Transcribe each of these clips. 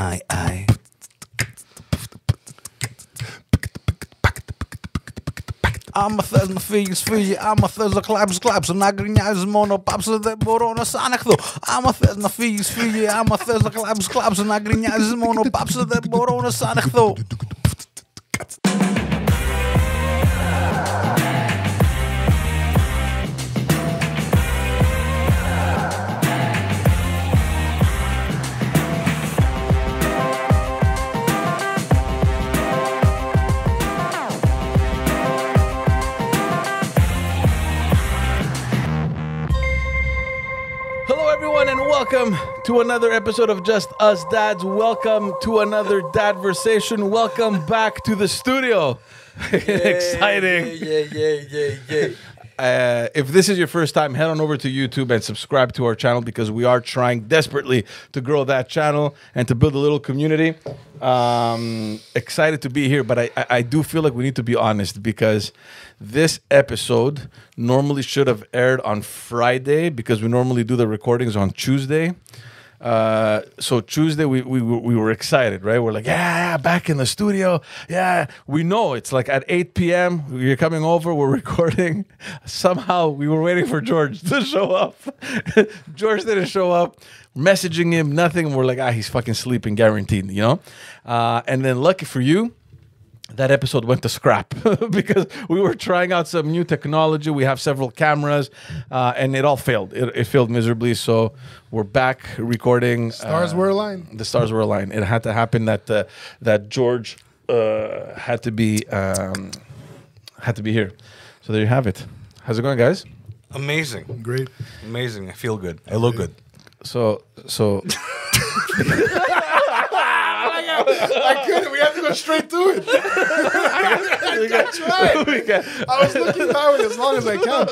I. Άμα θες να φύγεις, φύγε. Άμα θες να κλάψεις, κλάψε. Να γκρινιάζεις μόνο, πάψε. Δεν μπορώ να σ' ανεχθώ. Άμα θες να φύγεις, φύγε. Άμα θες να κλάψεις, κλάψε. Να γκρινιάζεις μόνο, πάψε. Δεν μπορώ να σ' ανεχθώ. And welcome to another episode of Just Us Dads. Welcome to another Dadversation. Welcome back to the studio. Exciting. If this is your first time, head on over to YouTube and subscribe to our channel because we are trying desperately to grow that channel and to build a little community. Excited to be here, but I do feel like we need to be honest because this episode normally should have aired on Friday because we normally do the recordings on Tuesday. So Tuesday we were excited, right? We're like, yeah, back in the studio. Yeah, we know it's like at 8 p.m. You're coming over, we're recording. Somehow we were waiting for George to show up. George didn't show up. Messaging him, nothing. We're like, he's fucking sleeping, guaranteed, you know? And then lucky for you, that episode went to scrap because we were trying out some new technology. We have several cameras, and it all failed. It failed miserably. So we're back recording. Stars were aligned. The stars were aligned. It had to happen that George had to be here. So there you have it. How's it going, guys? Amazing. Great. Amazing. I feel good. I look good. So. I couldn't. We have to go straight to it. That's right. I was looking backward as long as I can.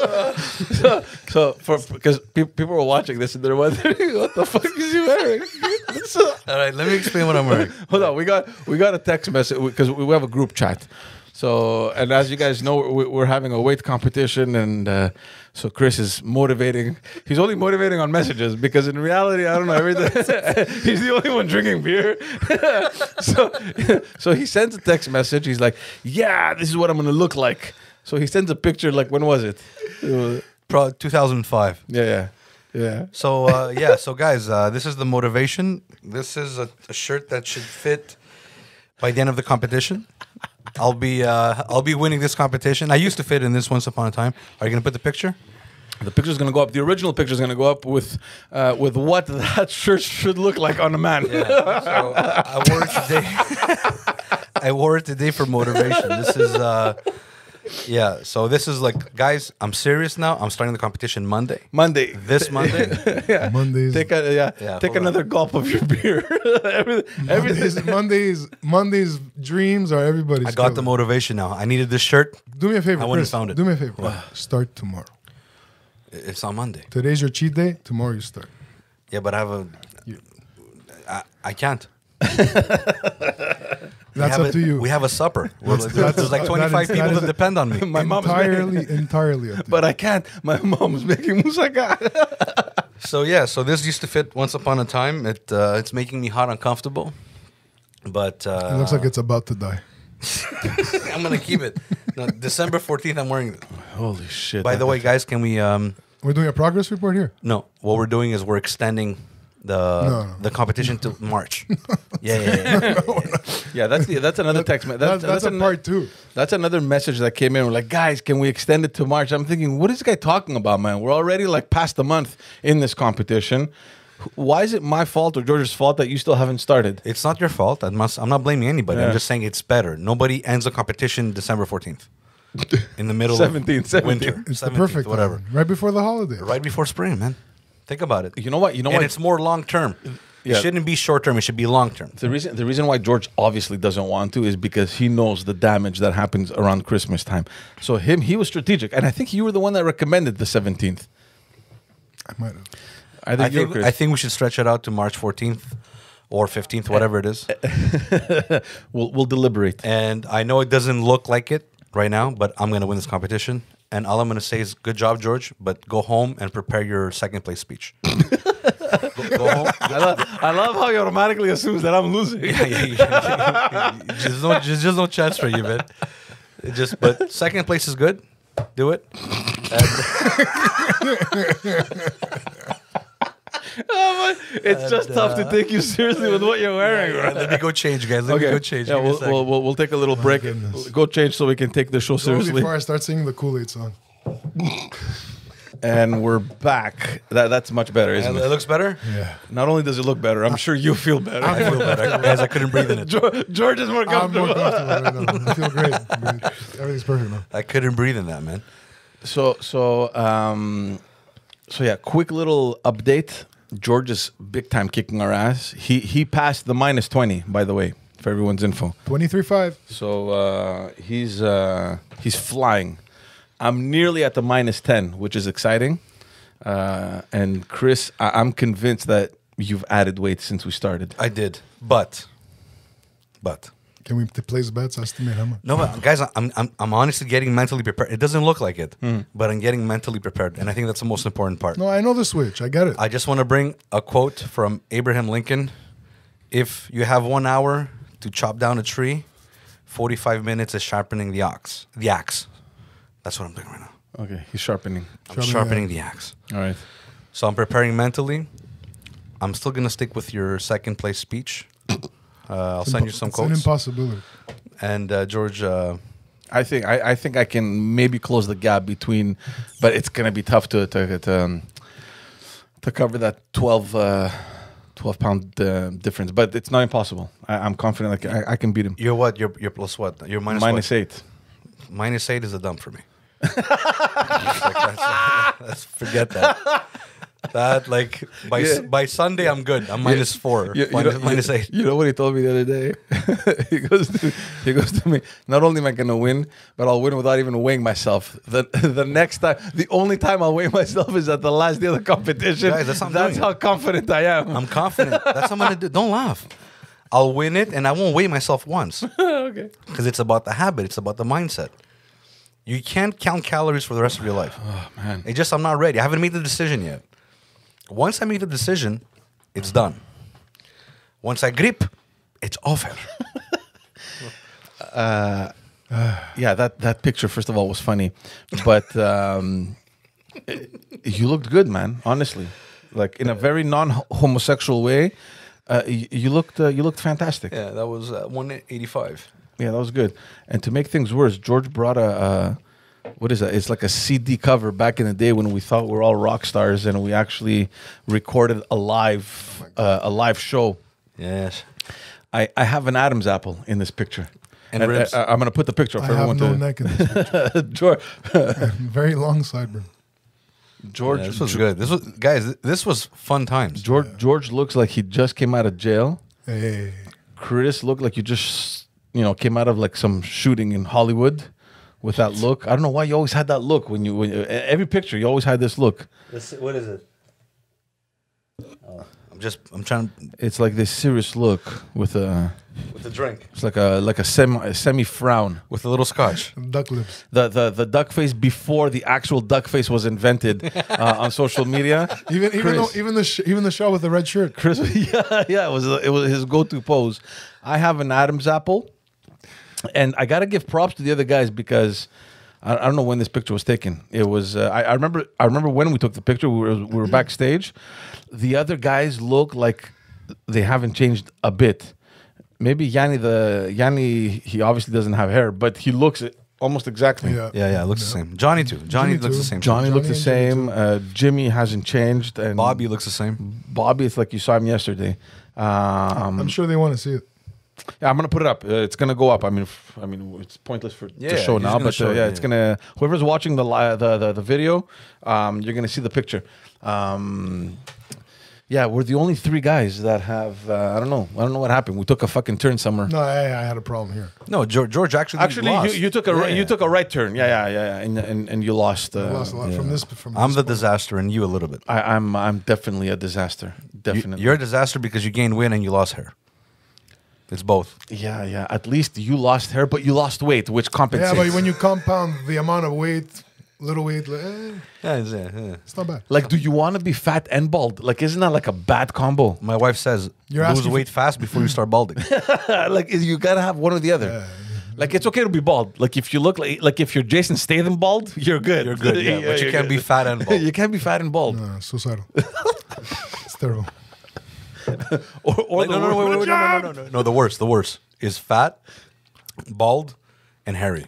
Because people were watching this and they're wondering what the fuck is he wearing. All right, let me explain what I'm wearing. Hold on, we got a text message because we have a group chat. So, and as you guys know, we're having a weight competition, and so Chris is motivating. He's only motivating on messages because in reality, I don't know everything. He's the only one drinking beer. so he sends a text message. He's like, "Yeah, this is what I'm gonna look like." So he sends a picture. Like, when was it? Probably 2005. Yeah. So guys, this is the motivation. This is a shirt that should fit by the end of the competition. I'll be winning this competition. I used to fit in this once upon a time. Are you gonna put the picture? The picture's gonna go up. The original picture's gonna go up with what that shirt should look like on a man. Yeah. So I wore it today. I wore it today for motivation. This is So this is like, guys, I'm serious now. I'm starting the competition Monday. This Monday. Yeah. Mondays. Take another gulp of your beer. Mondays dreams are everybody's. I got the motivation now. I needed this shirt. Do me a favor. I wouldn't have found it. Do me a favor. Start tomorrow. It's on Monday. Today's your cheat day. Tomorrow you start. Yeah, but I can't. That's up to you. We have a supper. There's like 25 people that depend on me. My mom's entirely up to you. But I can't. My mom's making moussaka. So this used to fit once upon a time. It's making me hot uncomfortable. But it looks like it's about to die. I'm gonna keep it. No, December 14th, I'm wearing it. Holy shit! By the way, guys, can we? We're doing a progress report here. No, what we're doing is we're extending the competition till March. Yeah. Yeah, that's another text message. That's a part two. That's another message that came in. We're like, guys, can we extend it to March? I'm thinking, what is this guy talking about, man? We're already like past a month in this competition. Why is it my fault or George's fault that you still haven't started? It's not your fault. I'm not blaming anybody. Yeah. I'm just saying it's better. Nobody ends a competition December 14th. In the middle 17th, of winter. It's 17th, the perfect whatever. time, right before the holiday. Right before spring, man. Think about it. You know what? And it's more long term. Yeah. It shouldn't be short term. It should be long term. The reason why George obviously doesn't want to is because he knows the damage that happens around Christmas time. So he was strategic, and I think you were the one that recommended the 17th. I might have. I think we should stretch it out to March 14th or 15th, whatever it is. We'll deliberate. And I know it doesn't look like it right now, but I'm going to win this competition. and all I'm going to say is, good job, George, but go home and prepare your second place speech. Go home. I love how he automatically assumes that I'm losing. Just no chance for you, man. But second place is good. Do it. It's just tough to take you seriously with what you're wearing. Right? Let me go change, guys. Let me go change. Yeah, we'll take a little break. Goodness. Go change so we can take the show seriously. Before I start singing the Kool-Aid song. And we're back. That's much better, isn't It it? looks better. Yeah. Not only does it look better, I'm sure you feel better. I feel better, guys. I couldn't breathe in it. George is more I'm comfortable. more comfortable right now. I feel great. Everything's perfect now. I couldn't breathe in that, man. So yeah, quick little update. George is big time kicking our ass. He passed the -20, by the way, for everyone's info. 23.5. So he's flying. I'm nearly at the -10, which is exciting. And Chris, I'm convinced that you've added weight since we started. I did, but Can we place bets? Estimate how much? no, but guys, I'm honestly getting mentally prepared. It doesn't look like it, but I'm getting mentally prepared, and I think that's the most important part. No, I know the switch. I get it. I just want to bring a quote from Abraham Lincoln: "If you have 1 hour to chop down a tree, 45 minutes is sharpening the axe." That's what I'm doing right now. Okay, he's sharpening. I'm sharpening the axe. All right. So I'm preparing mentally. I'm still gonna stick with your second place speech. I'll send you some It's an quotes. impossibility. And George, I think I can maybe close the gap between, but it's gonna be tough to cover that 12-pound difference. But it's not impossible. I'm confident I can beat him. you're what? You're plus what? You're minus -8. what? -8 is a dump for me. Let's forget that. That like by Sunday I'm good. I'm -4, -8. You know what he told me the other day? he goes to me. Not only am I gonna win, but I'll win without even weighing myself. The next time, the only time I'll weigh myself is at the last day of the competition. Guys, that's how confident I am. I'm confident. That's what I'm gonna do. Don't laugh. I'll win it, and I won't weigh myself once. Okay. Because it's about the habit. It's about the mindset. You can't count calories for the rest of your life. Oh man. It's just I'm not ready. I haven't made the decision yet. Once I make the decision, it's done. Once I grip, it's over. Yeah, that picture, first of all, was funny, but you looked good, man. Honestly, like in a very non-homosexual way, you looked fantastic. Yeah, that was 185. Yeah, that was good. And to make things worse, George brought a what is that? It's like a CD cover back in the day when we thought we were all rock stars, and we actually recorded a live show. Yes. I have an Adam's apple in this picture. And ribs. I'm going to put the picture up I for have everyone no neck in this picture. George, Very long sideburn. George, Yeah, this was good. This was fun times. George looks like he just came out of jail. Hey. Chris looked like you just came out of like some shooting in Hollywood with that look. I don't know why you always had that look when every picture you always had this look. What is it? I'm trying. It's like this serious look with a drink. It's like a semi frown With a little scotch. Duck lips. the duck face before the actual duck face was invented on social media. Even the shot with the red shirt. Chris, yeah, it was his go-to pose. I have an Adam's apple, and I gotta give props to the other guys because I don't know when this picture was taken. It was I remember when we took the picture. We were backstage. The other guys look like they haven't changed a bit. Maybe Yanni, he obviously doesn't have hair, but he looks almost exactly. Yeah, it looks the same. Johnny too. Johnny looks the same. Johnny looks the Johnny same. Jimmy hasn't changed, and Bobby looks the same. Bobby, it's like you saw him yesterday. I'm sure they want to see it. Yeah, I'm gonna put it up. It's gonna go up. I mean, it's pointless to show he's now, gonna but show it, yeah, it's gonna. Whoever's watching the video, you're gonna see the picture. Yeah, we're the only three guys that have. I don't know what happened. We took a fucking turn somewhere. No, I had a problem here. No, George actually lost. you took a right turn. Yeah, and you lost. I lost a lot from this. I'm the disaster, and you a little bit. I'm definitely a disaster. Definitely. You're a disaster because you gained weight and you lost hair. It's both. Yeah. At least you lost hair, but you lost weight, which compensates. Yeah, but when you compound the amount of weight little weight. It's not bad. Like, do you want to be fat and bald? Like, isn't that like a bad combo? My wife says, You're lose asking weight fast before you start balding. Like, you gotta have one or the other. Like, it's okay to be bald. Like, if you look like if you're Jason Statham bald, you're good. You're good, yeah. But you can't be fat and bald. You can't be fat and bald. No, suicidal. It's terrible. Or Like, no. No, the worst is fat, bald, and hairy.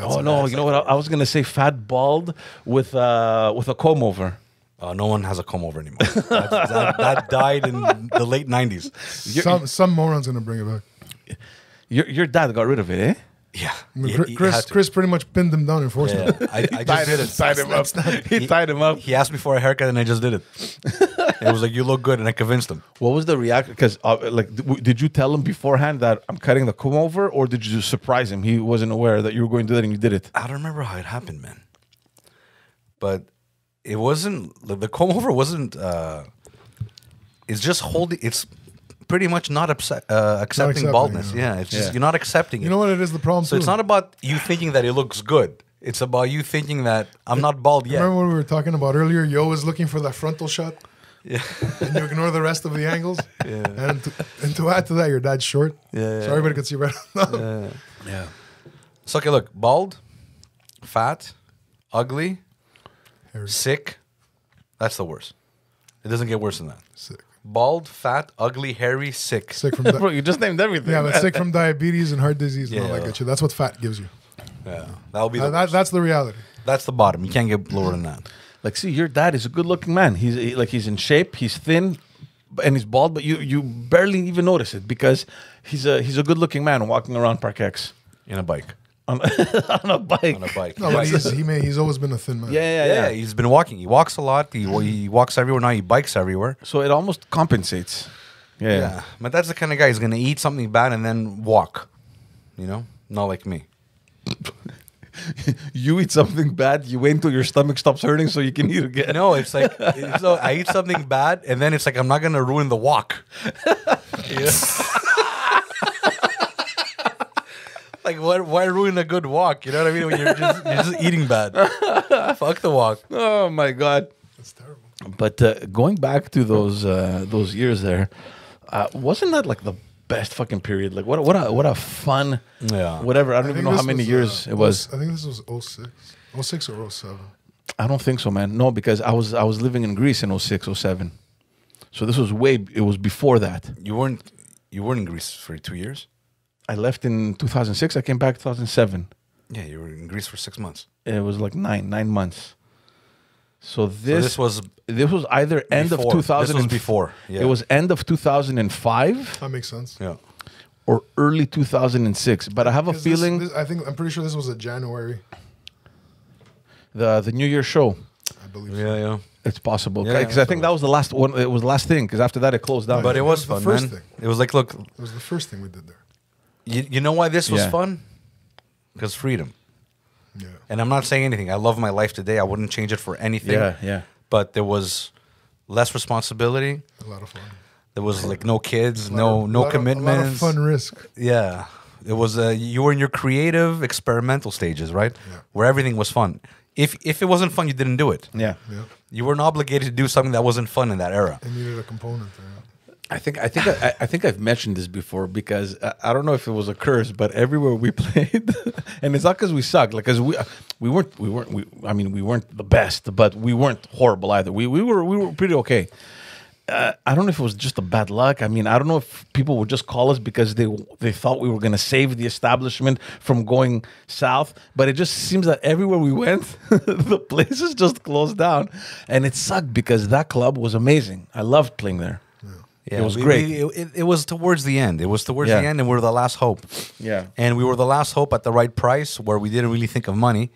Oh no! You know what? I was gonna say fat bald with a comb over. No one has a comb over anymore. That died in the late 90s. Some moron's gonna bring it back. Your dad got rid of it, eh? Yeah. I mean, Chris pretty much pinned him down and forced him. I just did it. Tied him up. He tied him up. He asked me for a haircut and I just did it. It was like, you look good, and I convinced him. What was the reaction? Because did you tell him beforehand that I'm cutting the comb over, or did you just surprise him? He wasn't aware that you were going to do that, and you did it. I don't remember how it happened, man. But it wasn't, the comb over wasn't, it's just holding, it's pretty much not accepting baldness. Yeah, it's just, you're not accepting it. You know what it is, the problem So it's not about you thinking that it looks good. It's about you thinking that I'm not bald yet. Remember what we were talking about earlier? Yo was looking for that frontal shot. Yeah. And you ignore the rest of the angles. Yeah. And to add to that, your dad's short. Yeah. So everybody could see right now. Yeah. So, okay, look, bald, fat, ugly, Hairy. sick. That's the worst. It doesn't get worse than that. Sick. Bald, fat, ugly, hairy, sick. Sick from Bro, you just named everything. yeah, but sick from diabetes and heart disease and all that Yeah. good shit. That's what fat gives you. Yeah. That'll be the worst. That's the reality. That's the bottom. You can't get lower than that. Like, see, your dad is a good-looking man. He's in shape. He's thin, and he's bald. But you barely even notice it because he's a good-looking man walking around Park X In a bike. on a bike. On a bike. No, but he's always been a thin man. Yeah. He's been walking. He walks a lot. He walks everywhere now. He bikes everywhere. So it almost compensates. Yeah. But that's the kind of guy who's going to eat something bad and then walk. You know? Not like me. You eat something bad, you wait until your stomach stops hurting so you can eat again. No, it's like so I eat something bad, and then it's like I'm not gonna ruin the walk. Yeah. Like why ruin a good walk? You know what I mean? When you're just eating bad. Fuck the walk. Oh my god, That's terrible. But going back to those years there, wasn't that like the best fucking period? Like what a fun whatever. I don't even know how many years it was. I think this was 06. 06 or 07. I don't think so, man. No, because I was living in Greece in 06, 07. So this was it was before that. You weren't in Greece for 2 years? I left in 2006. I came back 2007. Yeah, you were in Greece for 6 months. It was like 9 months. So this was either end of 2000. This was before. Yeah. It was end of 2005 That makes sense. Yeah. or early 2006. But I have a feeling I'm pretty sure this was a January, the New Year show. I believe. Yeah. It's possible Yeah, because I think that was the last one. It was the last thing because after that it closed down. But it was That fun, was the man. first thing. It was like, look, It was the first thing we did there. you know why this was Yeah. fun? Because freedom. Yeah. And I'm not saying anything. I love my life today. I wouldn't change it for anything. Yeah. But there was less responsibility. A lot of fun. There was like no kids, A lot no of commitments. fun risk. Yeah. It was you were in your creative experimental stages, right? Yeah. Where everything was fun. If it wasn't fun, you didn't do it. Yeah. Yeah. You weren't obligated to do something that wasn't fun in that era. It needed a component there. I think I've mentioned this before because I don't know if it was a curse, but everywhere we played, and it's not because we sucked, like because we weren't the best, but we weren't horrible either. We were pretty okay. I don't know if it was just a bad luck. I mean, I don't know if people would just call us because they thought we were going to save the establishment from going south. But it just seems that everywhere we went, the places just closed down. And it sucked because that club was amazing. I loved playing there. Yeah, it was great. It was towards the end. It was towards Yeah. the end, and we were the last hope. Yeah. And we were the last hope at the right price where we didn't really think of money.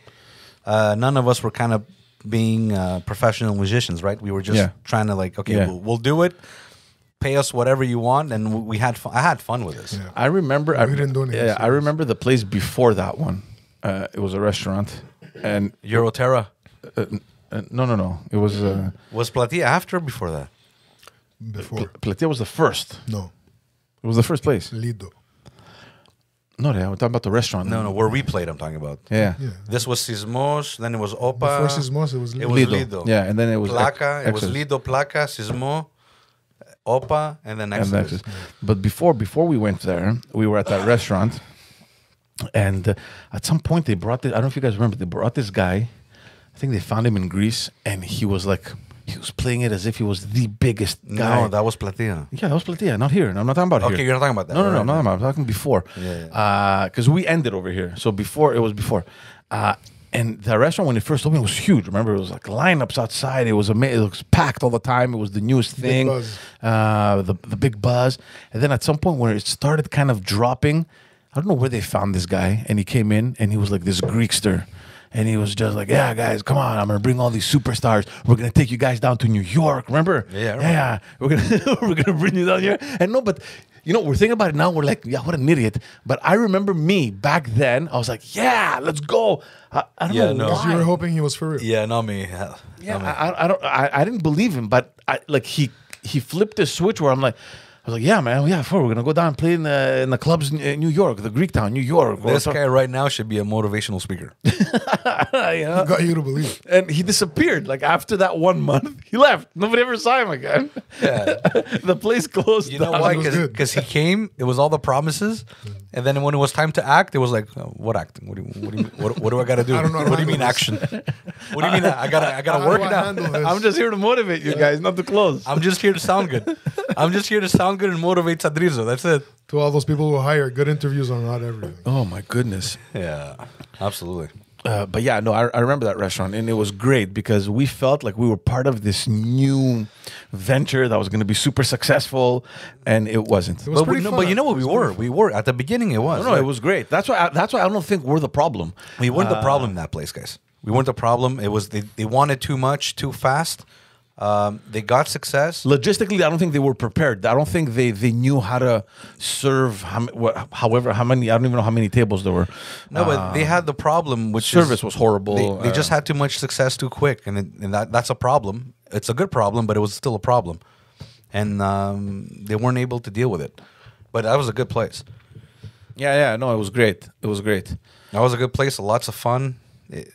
None of us were kind of being professional musicians, right? We were just trying to like, okay, we'll do it. Pay us whatever you want, and we had fun. I had fun with this. Yeah. I remember. We didn't do anything Yeah, I serious. remember the place before that one. It was a restaurant, and Euroterra. no. It was Was Platia after or before that? Before. Platea was the first. No. It was the first place. Lido. No, I'm talking about the restaurant. No, where we played. I'm talking about. Yeah. Yeah. This was Sismos. Then it was Opa. Before Sismos, it was It Lido. was Lido. Lido. Yeah, and then it was Placa. It was Exodus. Lido, Placa, Sismo, Opa, and then And Exodus. Exodus. But before we went there, we were at that restaurant, and at some point they brought this. I don't know if you guys remember. They brought this guy. I think they found him in Greece, and he was playing it as if he was the biggest guy. No, that was Platia. Yeah, that was Platia, not here. I'm not talking about here. Okay, you're not talking about that. No, Right. I'm not talking about. I'm talking before. Yeah, Because we ended over here. So before, it was before. And the restaurant, when it first opened, was huge. Remember, it was like lineups outside. It was amazing. It was packed all the time. It was the newest thing. buzz. The big buzz. And then at some point when it started kind of dropping, I don't know where they found this guy. And he came in and he was like this Greekster. And he was just like, yeah, guys, come on. I'm going to bring all these superstars. We're going to take you guys down to New York. Remember? Yeah, right. Yeah. We're going to bring you down here. And no, but, you know, we're thinking about it now. We're like, yeah, what an idiot. But I remember me back then. I was like, yeah, let's go. I don't Yeah, know no. why. You were hoping he was for real. Yeah, not me. Yeah, Not me. I didn't believe him, but he flipped the switch where I'm like, I was like, yeah, man, yeah, we're gonna go down and play in the clubs in New York, the Greek town, New York. This guy right now should be a motivational speaker. you know? He got you to believe. And he disappeared. Like after that 1 month, he left. Nobody ever saw him again. Yeah. The place closed. You know down. why? was good. Because he came. It was all the promises, and then when it was time to act, it was like, what acting? What do I got to do? I don't know how to What do you mean handle action? What do you mean? I gotta How work do I it out. handle this? I'm just here to motivate you guys, not to close. I'm just here to sound good. I'm just here to sound good and motivate Sadrizo. That's it. To all those people who hire, good interviews are not everything. Oh my goodness. Yeah, absolutely. But yeah, no, I remember that restaurant, and it was great because we felt like we were part of this new venture that was going to be super successful, and it wasn't. It was But, pretty fun. but you know what It we was were? pretty We were at the beginning. It was. No, it was great. That's why I don't think we're the problem. We weren't the problem in that place, guys. We weren't the problem. It was they wanted too much, too fast. They got success. Logistically, I don't think they were prepared. I don't think they knew how to serve. How many? I don't even know how many tables there were. No, but they had the problem, which Service is was horrible. They just had too much success too quick, and that's a problem. It's a good problem, but it was still a problem, and they weren't able to deal with it. But that was a good place. Yeah. No, it was great. It was great. That was a good place. Lots of fun.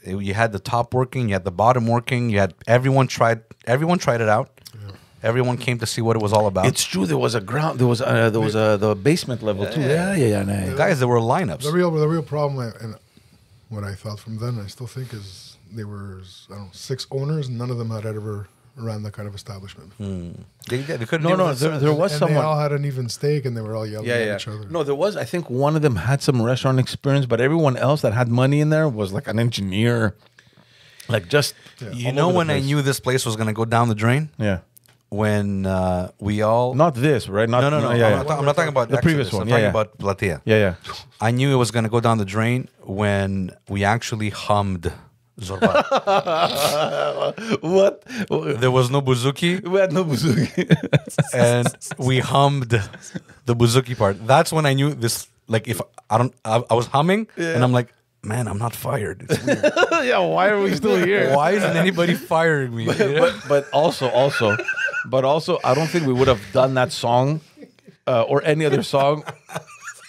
You had the top working, you had the bottom working. You had everyone tried it out. Yeah. Everyone came to see what it was all about. It's true. There was a ground. There was the basement level too. Yeah. Guys, there were lineups. The real problem, and what I thought from then, I still think, is they were 6 owners, and none of them had ever ran that kind of establishment. They couldn't. No, deal no. with it. There was And someone. they all had an even stake, and they were all yelling at each other. No, there was. I think one of them had some restaurant experience, but everyone else that had money in there was like an engineer, like just. You know when I knew this place was going to go down the drain? Yeah. When we all Not this, right? Not, no. Yeah, I'm not talking about the previous Exodus. one. I'm talking Yeah. about Platia. Yeah. I knew it was going to go down the drain when we actually hummed Zorba. What? There was no buzuki, We had no bouzouki. and we hummed the buzuki part. That's when I knew this. Like, if I was humming, and I'm like, man, I'm not fired. It's weird. Yeah. Why are we still here? Why isn't anybody firing me? But also, I don't think we would have done that song or any other song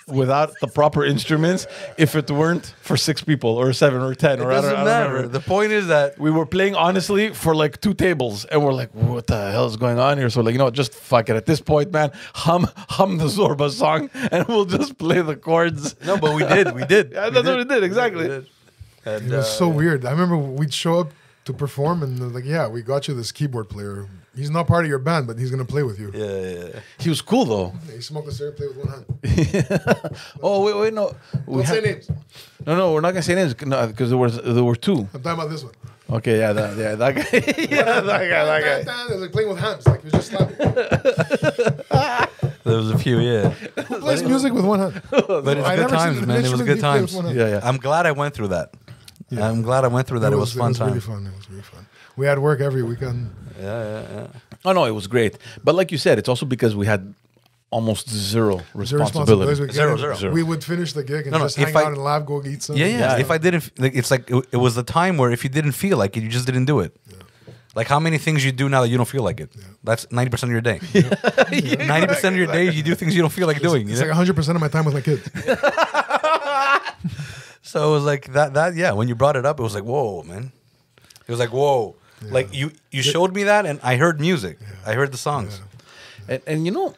without the proper instruments if it weren't for 6 people or 7 or 10 It or I doesn't don't matter. remember. The point is that We were playing honestly for like 2 tables, and we're like, "What the hell is going on here?" So like, just fuck it. At this point, man, hum the Zorba song, and we'll just play the chords. no, but we did. Yeah, that's what we did exactly. And, It was so weird. I remember we'd show up to perform, and they're like, "Yeah, we got you this keyboard player. He's not part of your band, but he's gonna play with you." Yeah. He was cool though. He smoked a cigarette, play with one hand. Oh wait, no. Don't say names. No, we're not gonna say names because there were 2. I'm talking about this one. Okay, that guy. Yeah, that guy. They was like playing with hands, like he was just slapping. There was a few, yeah. Who plays music with one hand? But it's I good never seen times, an man. It was instrument good he played with times. one hand. Yeah. I'm glad I went through that. Yeah. I'm glad I went through that. It was fun It time. was really fun. It was really fun. We had work every weekend. Yeah. Oh no, it was great. But like you said, it's also because we had almost zero responsibility. We Zero. get- We would finish the gig and No, just if hang I- out and laugh, go eat something. Yeah. If I didn't, like, it's like it was the time where if you didn't feel like it, you just didn't do it. Like how many things you do now that you don't feel like it. That's 90% of your day. 90% of your day you do things you don't feel like doing. It's like 100% of my time with my kids. So it was like that. Yeah, when you brought it up, it was like, whoa, man. It was like, whoa. Yeah. Like you showed me that, and I heard music. Yeah. I heard the songs. Yeah. And you know,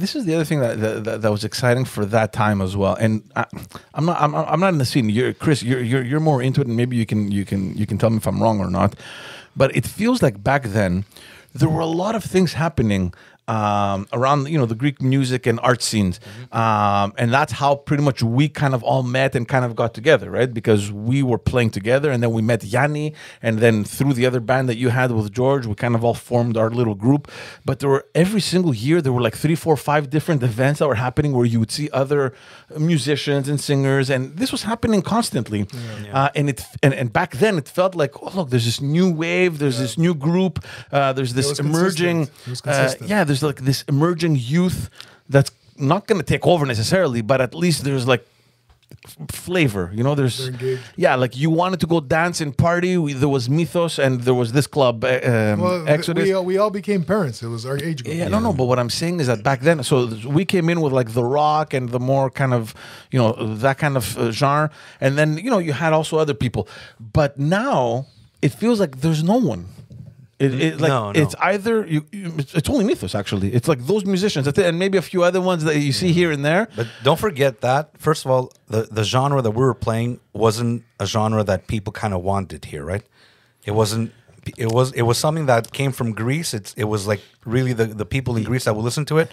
this is the other thing that was exciting for that time as well. And I'm not in the scene. Chris, you're more into it, and maybe you can tell me if I'm wrong or not. But it feels like back then there were a lot of things happening around, you know, the Greek music and art scenes. And that's how pretty much we kind of all met and kind of got together, right? Because we were playing together, and then we met Yanni, and then through the other band that you had with George, we kind of all formed our little group. But there were, every single year, there were like 3, 4, 5 different events that were happening where you would see other musicians and singers, and this was happening constantly. And back then it felt like, oh look, there's this new wave, there's this new group, there's this emerging, there's like this emerging youth that's not going to take over necessarily, but at least there's like flavor, you know. There's like you wanted to go dance and party. There was Mythos, and there was this club, Exodus. We all became parents. It was our age group. No. But what I'm saying is that back then, so we came in with like the rock and the more kind of, you know, that kind of genre, and then, you know, you had also other people. But now it feels like there's no one. It's either it's only Mythos, actually. It's like those musicians, and maybe a few other ones that you see here and there. But don't forget that, first of all, the genre that we were playing wasn't a genre that people kind of wanted here, right? It wasn't. It was something that came from Greece. It was like really the people in Greece that would listen to it.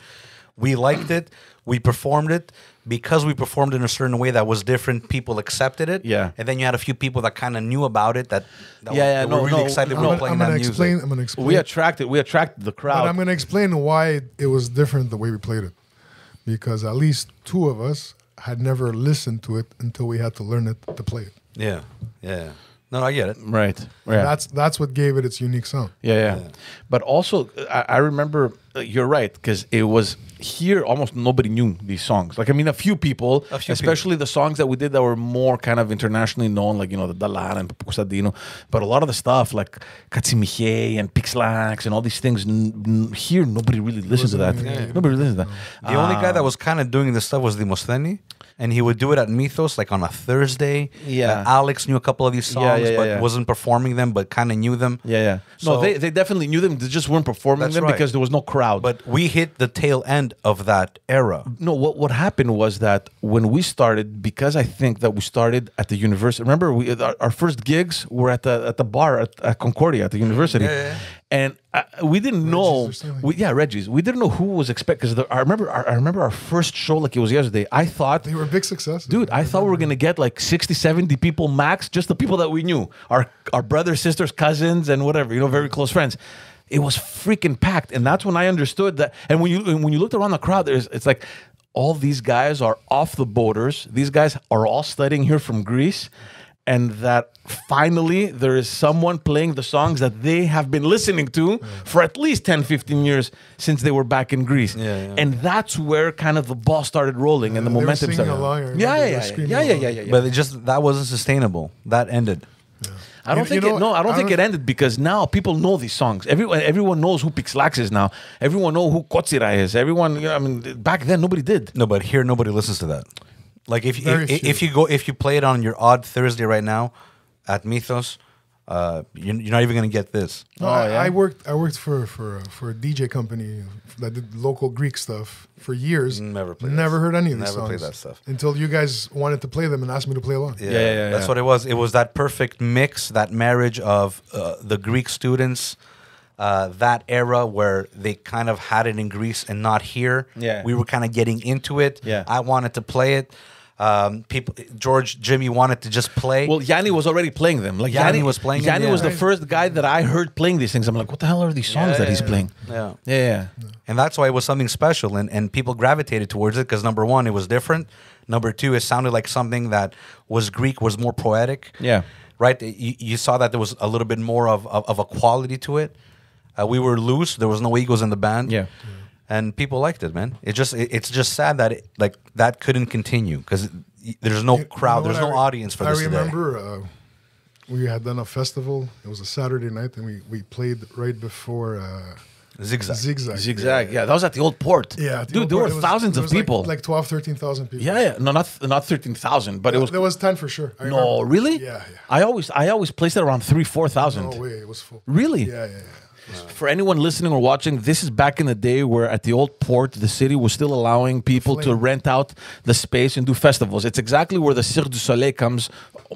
We liked it. We performed it. Because we performed in a certain way that was different, people accepted it. Yeah. And then you had a few people that kind of knew about it that were really excited we were playing that music. I'm going to explain. We attracted the crowd. But I'm going to explain why it was different the way we played it. Because at least 2 of us had never listened to it until we had to learn it to play it. Yeah. Yeah. No, I get it. Right. Yeah. That's what gave it its unique sound. Yeah. But also, I remember, you're right, because it was here, almost nobody knew these songs. Like, I mean, a few people, especially the songs that we did that were more kind of internationally known, like, you know, the Dalara and Papusadino. But a lot of the stuff, like Katsimiche and Pixlax and all these things, here, nobody really listened to that. Nobody listened to that. The only guy that was kind of doing this stuff was Demostheni. And he would do it at Mythos, like on a Thursday. Yeah. Alex knew a couple of these songs, but wasn't performing them, but kind of knew them. So, no, they definitely knew them. They just weren't performing them because there was no crowd. But we hit the tail end of that era. No, what happened was that when we started, because I think that we started at the university. Remember, our first gigs were at the bar at Concordia at the university. And we didn't know, Reggie's. We didn't know who was expected. Because I remember our first show like it was yesterday. I thought they were a big success, dude. I thought we were gonna get like 60, 70 people max, just the people that we knew, our brothers, sisters, cousins, and whatever, you know, very close friends. It was freaking packed, and that's when I understood that. And when you looked around the crowd, it's like all these guys are off the borders. These guys are all studying here from Greece. And that finally there is someone playing the songs that they have been listening to for at least 10, 15 years since they were back in Greece. And that's where kind of the ball started rolling and the momentum started. But that wasn't sustainable. That ended. I don't think it ended because now people know these songs. Everyone knows who Pixlax is now. Everyone knows who Kotsira is. Everyone, you know, I mean, back then nobody did. No, but here nobody listens to that. Like if you play it on your odd Thursday right now at Mythos, you're not even gonna get this. No, I worked for a DJ company that did local Greek stuff for years. Never heard any of these songs. Never played that stuff until you guys wanted to play them and asked me to play along. That's what it was. It was that perfect mix, that marriage of the Greek students. That era where they kind of had it in Greece and not here. We were kind of getting into it. I wanted to play it. Jimmy wanted to just play. Well, Yanni was already playing them. Like Yanni was playing. Yanni was the first guy that I heard playing these things. I'm like, what the hell are these songs that he's playing? And that's why it was something special, and people gravitated towards it because number one, it was different. Number two, it sounded like something that was Greek, was more poetic. Right. You saw that there was a little bit more of a quality to it. We were loose. There was no egos in the band. And people liked it, man. It's just sad that that couldn't continue because there's no crowd, there's no audience for this today. I remember we had done a festival. It was a Saturday night, and we played right before Zigzag. Yeah, that was at the old port. Yeah, dude, there were thousands of people. Like 12, 13,000 people. Yeah. No, not 13,000, but it was. There was 10 for sure. No, really? Yeah. I always placed it around 4,000. No way, it was full. Really? Yeah. For anyone listening or watching, this is back in the day where at the old port, the city was still allowing people to rent out the space and do festivals. It's exactly where the Cirque du Soleil comes,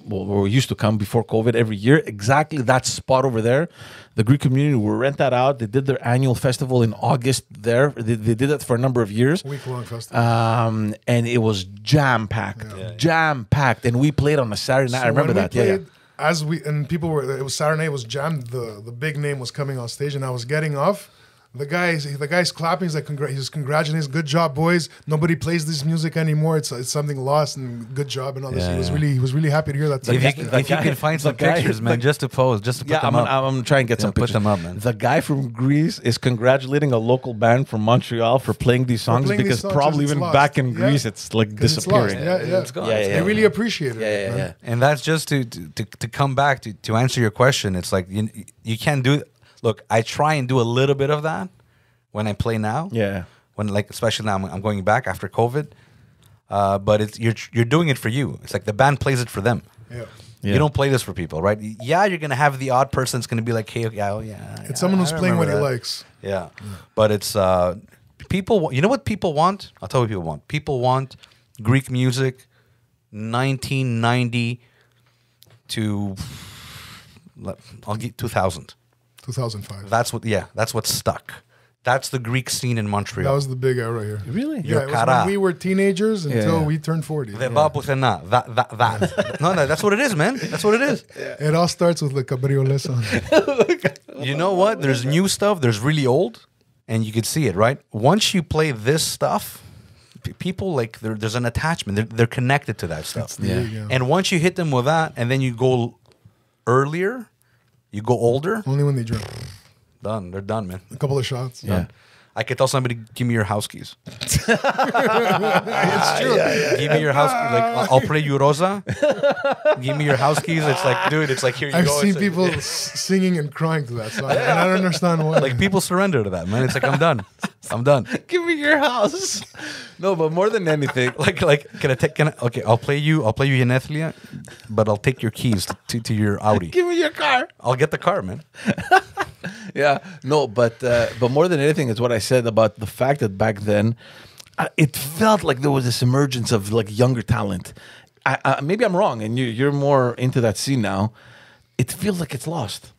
or used to come before COVID every year. Exactly that spot over there. The Greek community will rent that out. They did their annual festival in August there. They did that for a number of years. Week-long festival. And it was jam-packed. Jam-packed. And we played on a Saturday night. I remember that. It was Saturday night, it was jammed. The big name was coming on stage, and I was getting off. The guy's clapping. He's like, he's congratulating, good job, boys. Nobody plays this music anymore. It's something lost, and good job and all this. He was really happy to hear that. If you can find some pictures, man, just to pose, just to put them up. I'm trying to get some pictures. Put them up, man. The guy from Greece is congratulating a local band from Montreal for playing these songs because probably even back in Greece it's like disappearing. It's gone. They really appreciate it. Yeah. And that's just to come back to answer your question. It's like you can't do. Look, I try and do a little bit of that when I play now. Yeah. When especially now I'm going back after COVID. But it's you're doing it for you. It's like the band plays it for them. Yeah. You don't play this for people, right? Yeah, you're gonna have the odd person that's gonna be like, hey, It's someone who's playing what he likes. Yeah. But it's people. You know what people want? I'll tell you what people want. People want Greek music, 1990 to I'll get 2000. 2005. That's what's stuck. That's the Greek scene in Montreal. That was the big era here. Really? Yeah, it was when we were teenagers until we turned 40. That. No, that's what it is, man. That's what it is. It all starts with the cabriolet song. You know what? There's new stuff. There's really old, and you could see it, right? Once you play this stuff, people like there's an attachment. They're connected to that stuff. And once you hit them with that, and then you go earlier, you go older. Only when they drink. Done. They're done, man. A couple of shots. Yeah. I could tell somebody, give me your house keys. It's true. Give me your house keys. Like, I'll play you Rosa. Give me your house keys. It's like, dude, it's like, here you go. I've seen people singing and crying to that song, and I don't understand why. Like, people surrender to that, man. It's like, I'm done. I'm done. Give me your house. No, but more than anything, okay, I'll play you Yenethlia, but I'll take your keys to your Audi. Give me your car. I'll get the car, man. Yeah, no, but more than anything, it's what I said about the fact that back then, it felt like there was this emergence of like younger talent. Maybe I'm wrong, and you're more into that scene now. It feels like it's lost.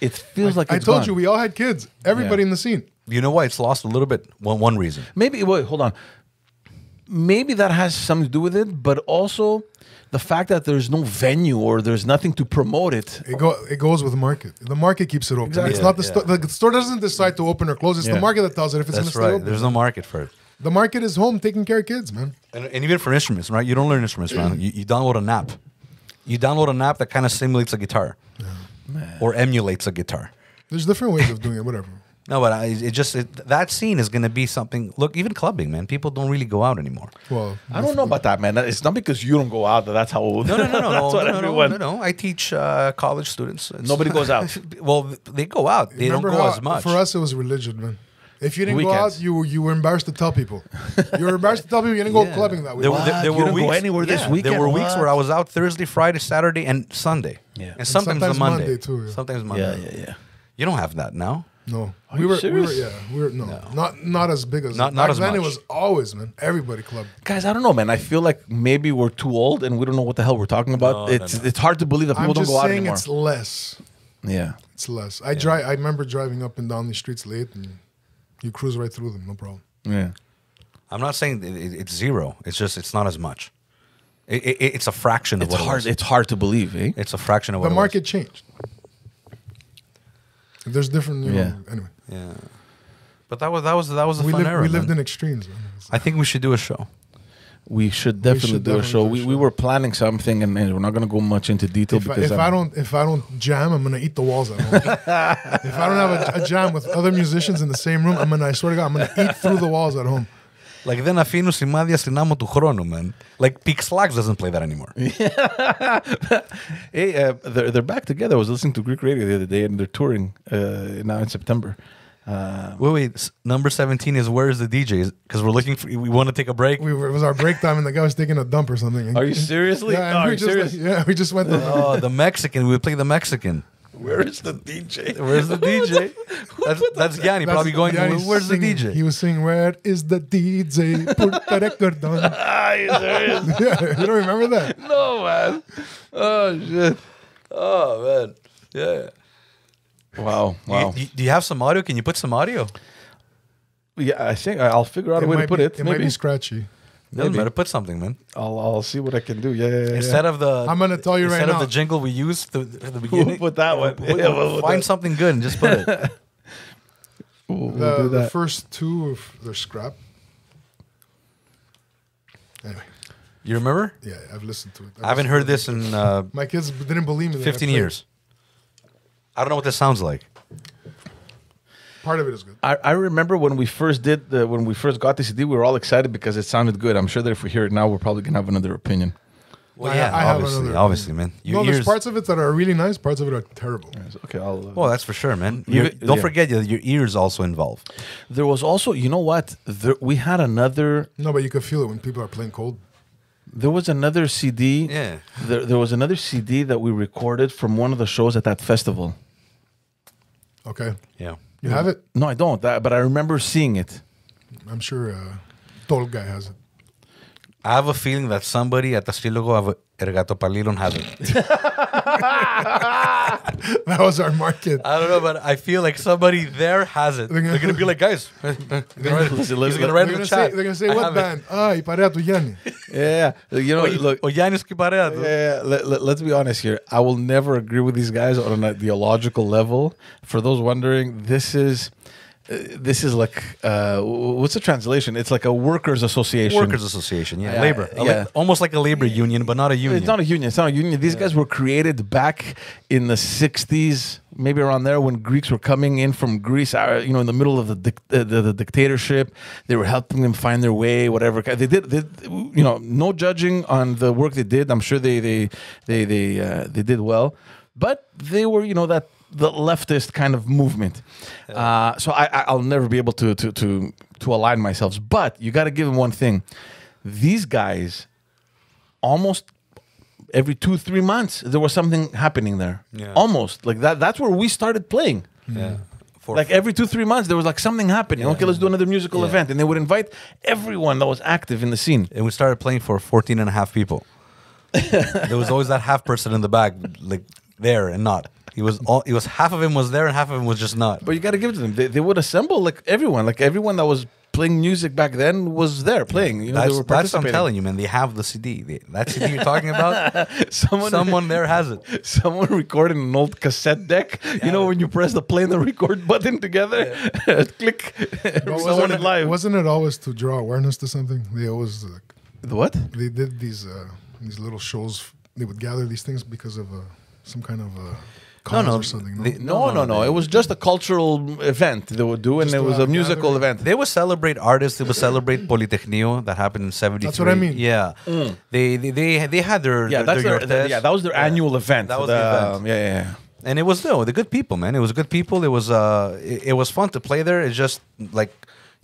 It feels like it's I told gone. you, we all had kids. Everybody in the scene. You know why it's lost a little bit? One reason. Maybe, wait, hold on. Maybe that has something to do with it, but also the fact that there's no venue or there's nothing to promote it. It goes with the market. The market keeps it open. Exactly. It's not the store. The store doesn't decide to open or close. It's the market that tells it if it's going to stay open. There's no market for it. The market is home taking care of kids, man. And even for instruments, right? You don't learn instruments, man. You download an app. You download an app that kind of simulates a guitar or emulates a guitar. There's different ways of doing it, whatever. No, but that scene is going to be something. Look, even clubbing, man. People don't really go out anymore. Well, I don't know about that, man. It's not because you don't go out that's how. No. That's what everyone. No. I teach college students. Nobody goes out. Well, they go out. They don't go as much. For us, it was religion, man. If you didn't go out, you were embarrassed to tell people. You were embarrassed to tell people you didn't go clubbing that week. There were weeks, go anywhere this weekend. There were weeks where I was out Thursday, Friday, Saturday, and Sunday. Yeah, and sometimes the Monday too. Yeah. Sometimes Monday. Yeah. You don't have that now. No, we were not as big as not back as then. much. It was always, man. Everybody clubbed. Guys, I don't know, man. I feel like maybe we're too old and we don't know what the hell we're talking about. It's hard to believe that people don't go out anymore. I'm just saying it's less. Yeah, it's less. I remember driving up and down the streets late, and you cruise right through them, no problem. Yeah, I'm not saying it's zero. It's just it's not as much. It's a fraction of what it was. It's hard to believe, eh? It's a fraction of what the market changed. There's different, anyway. Yeah, but that was a fun era. We lived in extremes. Man. I think we should do a show. We should definitely do a show. We were planning something, and we're not going to go much into detail if I don't jam, I'm going to eat the walls at home. If I don't have a jam with other musicians in the same room, I swear to God, I'm going to eat through the walls at home. Like, δεν αφήνουν σημάδια στην άμμο του χρόνου, man. Like, Peak Slacks doesn't play that anymore. Hey, they're back together. I was listening to Greek radio the other day, and they're touring now in September. Wait. Number 17 is Where's the DJ? Because we're looking for. We want to take a break. It was our break time, and the guy was taking a dump or something. Are you seriously? Yeah, Are you serious? We just went. Oh, the Mexican. We would play the Mexican. Where is the DJ? Where's the DJ? That's Yanni probably going. Where's the DJ? He was singing, "Where is the DJ? Put the record on." Are you serious? Yeah, you don't remember that? No, man. Oh shit. Oh man. Yeah. Wow. Do you have some audio? Can you put some audio? Yeah, I think I'll figure out a way to put it. It might be scratchy. Doesn't matter. Put something, man. I'll see what I can do. Yeah. Instead of the, I'm gonna tell you right instead now. of the jingle we used at the beginning, We'll put that one. Yeah, we'll find something good and just put it. We'll do The that. first two, they're scrap. Anyway, You remember? yeah, I've listened to it. I haven't heard this in My kids didn't believe me. that I 15 played. years. I don't know what this sounds like. Part of it is good. I remember when we first got the CD, we were all excited because it sounded good. I'm sure that if we hear it now, we're probably gonna have another opinion. Well, I yeah, have obviously, another obviously, man. Your There's ears. parts of it that are really nice. Parts of it are terrible. Okay, I'll. Well, that's for sure, man. You- Don't yeah. forget your ears also involved. There was also, you know what? We had another. No, but you can feel it when people are playing cold. There was another CD. Yeah. There was another CD that we recorded from one of the shows at that festival. Okay, Yeah. you have it. No, I don't. But I remember seeing it. I'm sure Tall Guy has it. I have a feeling that somebody at the Stilogo of Ergatopalilon has it. That was our market. I don't know, but I feel like somebody there has it. They're going to be like, guys, he's going to write They're in the chat. gonna say I what have it. band? Y Parea tu Yanni. Yeah. You know, look. O Yanis Kiparea. Yeah, let's be honest here. I will never agree with these guys on an ideological level. For those wondering, this is like what's the translation? It's like a workers' association. Workers Association, yeah. Yeah, Labor. yeah. Almost like a labor union, but not a union. It's not a union. It's not a union. These guys were created back in the 60s, maybe around there, when Greeks were coming in from Greece, in the middle of the dictatorship. They were helping them find their way, whatever. They did no judging on the work they did. I'm sure they did well, but they were, the leftist kind of movement. So I'll never be able to align myself. But you got to give them one thing. These guys, almost every 2-3 months, there was something happening there. Yeah. Almost. Like that. That's where we started playing. Yeah. Like every 2-3 months, there was like something happening. Okay, let's do another musical event. And they would invite everyone that was active in the scene. And we started playing for 14 and a half people. There was always that half person in the back, like there and not. He was half of him was there and half of him was just not. But you got to give it to them. They would assemble like everyone that was playing music back then was there playing. They were That's what I'm participating. telling you, man. They have the CD. That CD you're talking about, someone there has it. Someone recorded an old cassette deck. When you press the play and the record button together, click. Someone in live. Wasn't it always to draw awareness to something? They always The what? they did these little shows. They would gather these things because of some kind of cause or something. No. It was just a cultural event they would do, and Just it to was a have musical gathering. event. They would celebrate artists. They would celebrate Polytechnio that happened in '73. That's what I mean. Yeah, they had their That was their annual event. That was the event. Yeah. And it was the good people, man. It was good people. It was fun to play there. It's just like,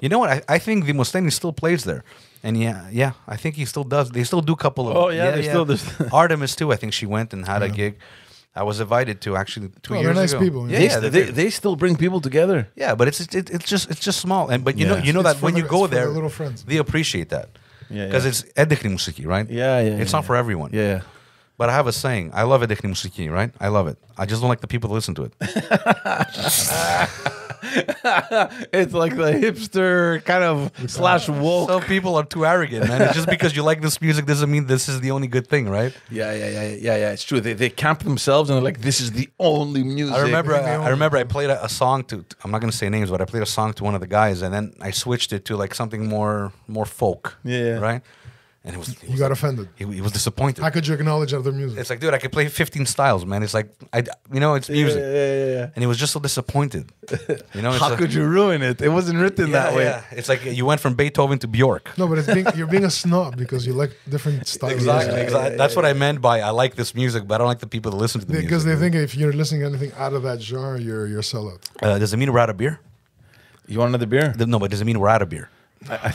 you know what? I think Demosthenes still plays there, and yeah, I think he still does. They still do a couple of. Oh, yeah, they still do. Artemis too. I think she went and had a gig. I was invited to actually 2 Oh, years they're nice ago. people, Yeah, yeah. They still bring people together. yeah, but it's just small. And but you Yeah. know It's that for when the- you it's go for the there, little friends. they appreciate that. Yeah, Because it's edekli musiki, right? Yeah. It's not for everyone. Yeah. But I have a saying. I love edekli musiki, right? I love it. I just don't like the people that listen to it. It's like the hipster kind of slash woke. Some people are too arrogant, man. It's just because you like this music doesn't mean this is the only good thing, right? Yeah. It's true. They camp themselves and they're like, this is the only music. I remember I played a song to I'm not gonna say names, but I played a song to one of the guys, and then I switched it to like something more folk. Yeah. Right. And You got offended. he was disappointed. How could you acknowledge other music? It's like, dude, I could play 15 styles, man. It's like, it's music. Yeah. And he was just so disappointed. You know, it's How like, could you ruin it? It wasn't written that way. Yeah. It's like you went from Beethoven to Bjork. No, but you're being a snob because you like different styles. Exactly. That's what I meant by I like this music, but I don't like the people that listen to the music. Because they think if you're listening to anything out of that genre, you're a sellout. Does it mean we're out of beer? You want another beer? No, but does it mean we're out of beer? I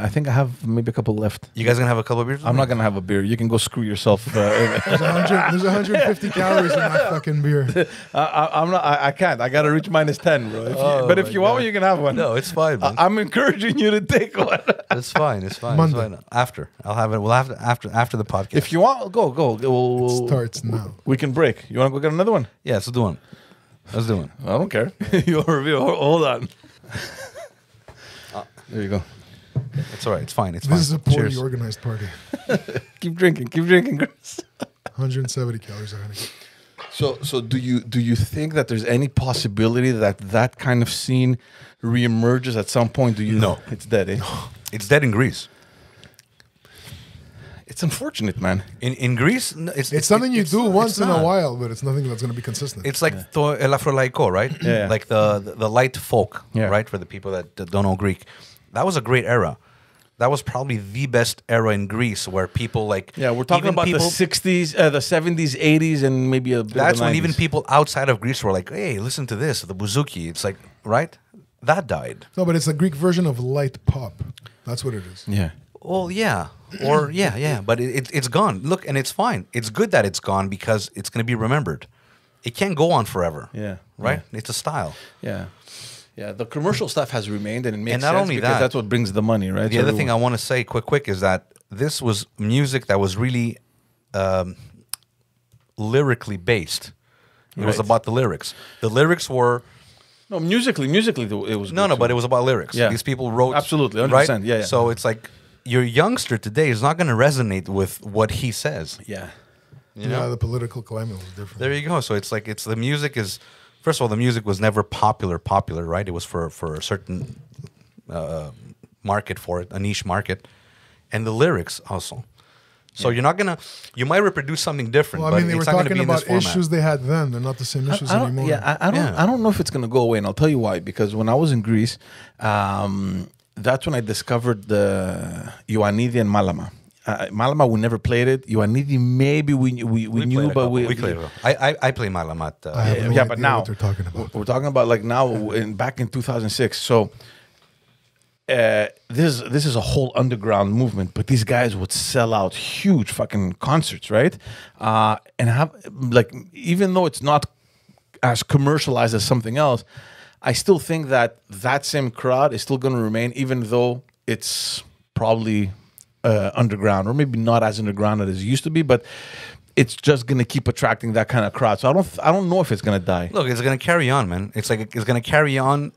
think I have maybe a couple left. You guys gonna have a couple of beers? I'm not gonna have a beer. You can go screw yourself. There's 150 calories in that fucking beer. I'm not. I can't. I gotta reach -10, bro. But if you want one, you can have one. No, it's fine, man. I'm encouraging you to take one. It's fine. It's fine. Monday. It's fine. After I'll have it. We'll have it after the podcast. If you want, go. It starts now. We can break. You want to go get another one? yeah, let's do one. Let's do one. I don't care. You'll review. Hold on. There you go. It's all right. It's fine. It's fine. This is a poorly Cheers. organized party. Keep drinking. Keep drinking, Chris. 170 calories a honey. So do you think that there's any possibility that kind of scene reemerges at some point? Do you? No. It's dead. Eh? It's dead in Greece. It's unfortunate, man. In Greece, It's something you do once in a not. while, but it's nothing that's going to be consistent. It's like el afrolaico, right? Yeah. Like the light folk, Yeah. right? For the people that don't know Greek, that was a great era. That was probably the best era in Greece, where people like Yeah, we're talking even about people, the 60s, the 70s, 80s, and maybe a bit That's of the when 90s. even people outside of Greece were like, "Hey, listen to this, the bouzouki." It's like, right? That died. No, but it's a Greek version of light pop. That's what it is. Yeah. Well, yeah, or yeah, but it's gone. Look, and it's fine. It's good that it's gone because it's going to be remembered. It can't go on forever. Yeah. Right. It's a style. Yeah. Yeah, the commercial stuff has remained, and it makes And not sense only because that, that's what brings the money, right? The other thing I want to say, quick, is that this was music that was really lyrically based. It was Right. about the lyrics. The lyrics were no, musically, it was no, good but too. it was about lyrics. Yeah. These people wrote Absolutely, 100%, right? yeah. So it's like your youngster today is not going to resonate with what he says. Yeah. You know? The political climate was different. There you go. So it's like the music is. First of all, the music was never popular, right? It was for a certain market for it, a niche market, and the lyrics also. So you're not gonna. You might reproduce something different. Well, I mean, but they were it's not gonna talking be in this about format. issues they had then. They're not the same issues I don't, anymore. yeah, I don't know if it's gonna go away, and I'll tell you why. Because when I was in Greece, that's when I discovered the Ioannidi and Malama. Malama, we never played it. Ioannidi, maybe we knew, but we played it. I play Malamat. I have no yeah, idea but now what they're talking about. we're talking about like now back in 2006. So this is a whole underground movement, but these guys would sell out huge fucking concerts, right? And have like even though it's not as commercialized as something else, I still think that same crowd is still going to remain, even though it's probably underground or maybe not as underground as it used to be, but it's just going to keep attracting that kind of crowd. So I don't know if it's going to die. Look, it's going to carry on, man. It's like it's going to carry on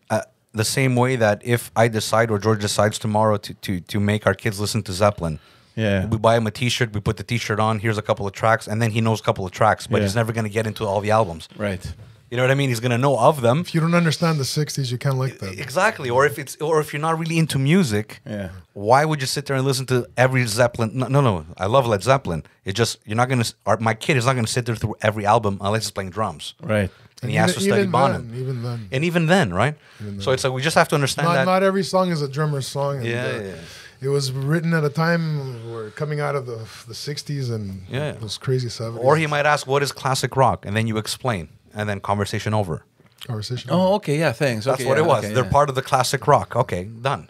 the same way that if I decide or George decides tomorrow to make our kids listen to Zeppelin, Yeah. we buy him a T-shirt, we put the T-shirt on. Here's a couple of tracks, and then he knows a couple of tracks, but Yeah. he's never going to get into all the albums. Right. You know what I mean? He's going to know of them. If you don't understand the 60s, you can't like that. Exactly. Or if you're not really into music, Yeah. why would you sit there and listen to every Zeppelin? No. I love Led Zeppelin. It just you're not gonna. My kid is not gonna sit there through every album unless he's playing drums. Right. And he has to study Bonham. Even then. And even then, right? So it's like we just have to understand that. Not every song is a drummer's song. And, Yeah. It was written at a time where coming out of the 60s and Yeah. those crazy 70s. Or he might ask, "What is classic rock?" And then you explain, and then conversation over. Conversation. Oh, okay. Yeah. Thanks. That's okay, what yeah, it was. okay, They're yeah. part of the classic rock. Okay, done.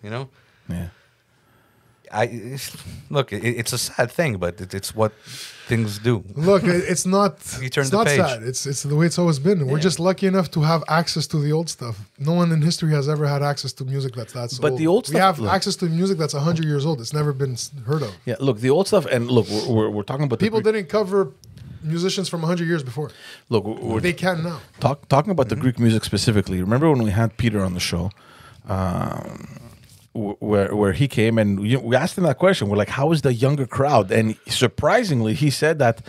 You know. Yeah. Look. It's a sad thing, but it's what things do. Look, it's not. You turn it's the not page. sad. It's the way it's always been. We're just lucky enough to have access to the old stuff. No one in history has ever had access to music that's that But old. the old we stuff- have look. access to music that's 100 years old. It's never been heard of. Yeah. Look, the old stuff, and look, we're talking about People the Greek, didn't cover musicians from 100 years before. look. We're They can now. talking about the Greek music specifically. Remember when we had Peter on the show? Where he came and we asked him that question. We're like, how is the younger crowd? And surprisingly, he said that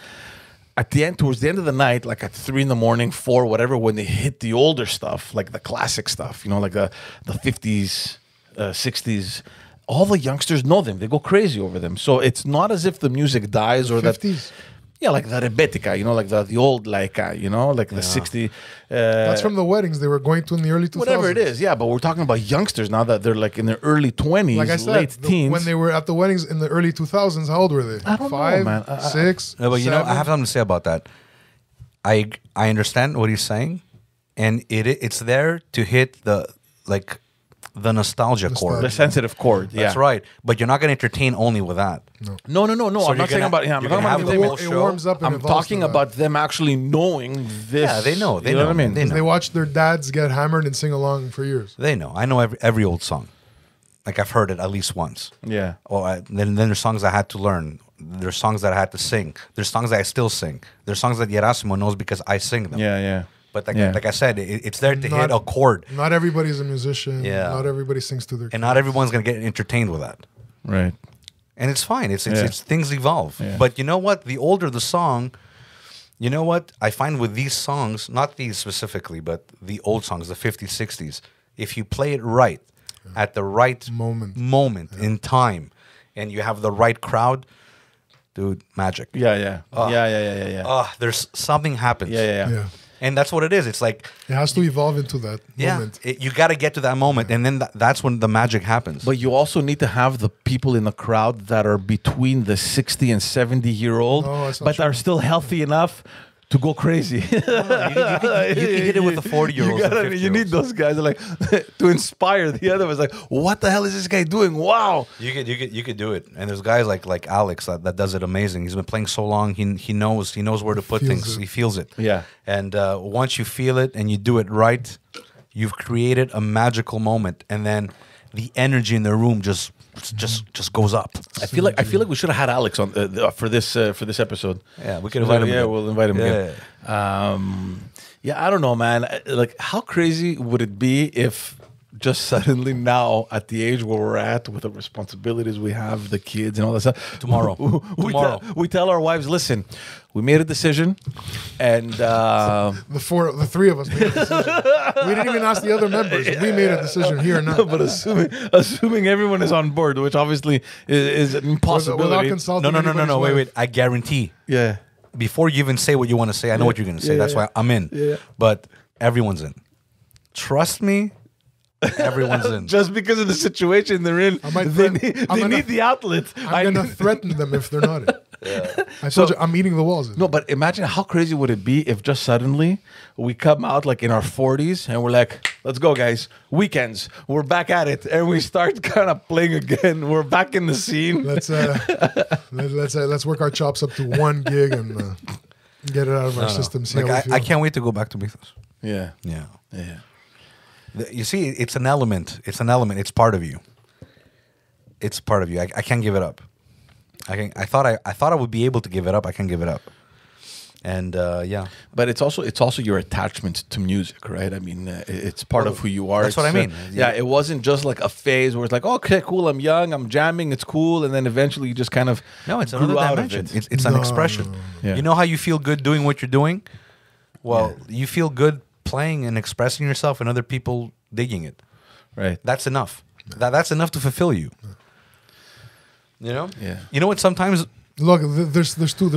towards the end of the night, like at 3 a.m, 4, whatever, when they hit the older stuff, like the classic stuff, like the 50s, 60s, all the youngsters know them. They go crazy over them. So it's not as if the music dies or that. 50s. Yeah, like the rebetica, like the old laika, like the 60. That's from the weddings they were going to in the early 2000s. Whatever it is, yeah. But we're talking about youngsters now that they're like in their early 20s, Like I said, late teens. when they were at the weddings in the early 2000s, how old were they? I don't know, 5, man. 6, No, but you know, I 7? have something to say about that. I understand what he's saying, and it's there to hit the nostalgia chord. The sensitive chord. Yeah. That's right. But you're not going to entertain only with that. No. So I'm you're not saying gonna- about. Yeah, I'm you're talking gonna about. have the whole It show. warms up and I'm evolves talking to that. about them actually knowing this. Yeah, they know. They You know. what I mean? They know. They watched their dads get hammered and sing along for years. They know. I know every old song. Like I've heard it at least once. Yeah. Then there's songs I had to learn. There's songs that I had to sing. There's songs that I still sing. There's songs that Yerasimo knows because I sing them. Yeah. Yeah. But Yeah. like I said, it's there to Not- hit a chord, Not everybody's a musician. Yeah. Not everybody sings to their and not everyone's gonna get entertained with that. Right. And it's fine. It's Yeah. things evolve. Yeah. But you know what? The older the song, you know what? I find with these songs, not these specifically, but the old songs, the 50s, 60s, if you play it right, at the right moment in time, and you have the right crowd, dude, magic. Yeah. Yeah. Yeah. There's something happens. Yeah. Yeah. And that's what it is. It's like, It has to evolve into that moment. you got to get to that moment, and then that's when the magic happens. But you also need to have the people in the crowd that are between the 60 and 70-year-old, No, that's not but true. are still healthy enough to go crazy. you can hit it with the 40-year-olds. You need those guys like to inspire the other ones. Like, what the hell is this guy doing? Wow. You could do it. And there's guys like Alex that does it amazing. He's been playing so long. He knows where to put Feels things. it. He feels it. Yeah. And once you feel it and you do it right, you've created a magical moment. And then the energy in the room just goes up. I feel like we should have had Alex on for this episode. Yeah, we could invite him. Yeah, again. we'll invite him Yeah, again. I don't know, man. Like, how crazy would it be if just suddenly now, at the age where we're at, with the responsibilities we have, the kids and all that stuff, Tomorrow. we tell our wives, listen, we made a decision, and The three of us made a decision. We didn't even ask the other members. We made a decision here and now. but assuming everyone is on board, which obviously is an impossibility. Without consulting No. anybody's wife. Wait. I guarantee. Yeah. Before you even say what you want to say, I know what you're going to say. Yeah, That's yeah. why I'm in. Yeah. But everyone's in. Trust me, everyone's in. Just because of the situation they're in, I might they threaten- need the outlet. I'm going to threaten them if they're not in. I told you, I'm eating the walls. No, but imagine how crazy would it be if just suddenly we come out like in our 40s and we're like, let's go, guys. Weekends, we're back at it, and we start kind of playing again. We're back in the scene. Let's work our chops up to one gig and get it out of our system. See Like, how we feel. I can't wait to go back to Mythos. Yeah, Yeah. yeah. You see, it's an element. It's an element. It's part of you. It's part of you. I can't give it up. I thought I would be able to give it up. I can't give it up. And yeah, But it's also your attachment to music, right? I mean, it's part of who you are. that's what I It's, mean. Yeah, it wasn't just like a phase where it's like, okay, cool, I'm young, I'm jamming, it's cool, and then eventually you just kind of no, it's grew another out dimension. of it. It's an expression. Yeah. You know how you feel good doing what you're doing? Well, you feel good playing and expressing yourself, and other people digging it. Right. That's enough. That's enough to fulfill you. You know? Yeah. You know what? Sometimes Look, there's two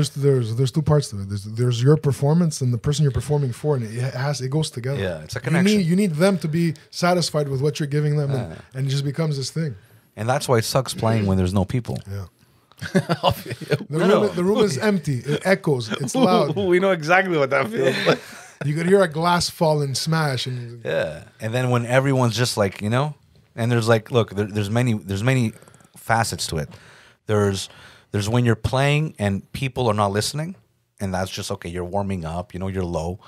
parts to it. There's your performance and the person you're performing for, and it goes together. Yeah, it's a connection. You need them to be satisfied with what you're giving them, and it just becomes this thing. And that's why it sucks playing when there's no people. Yeah. No. The room is empty. It echoes. It's loud. We know exactly what that feels like. You could hear a glass fall and smash, and Yeah. And then when everyone's just like, you know, and there's like, look, there's many facets to it. There's when you're playing and people are not listening, and that's just okay. You're warming up, you know, you're low.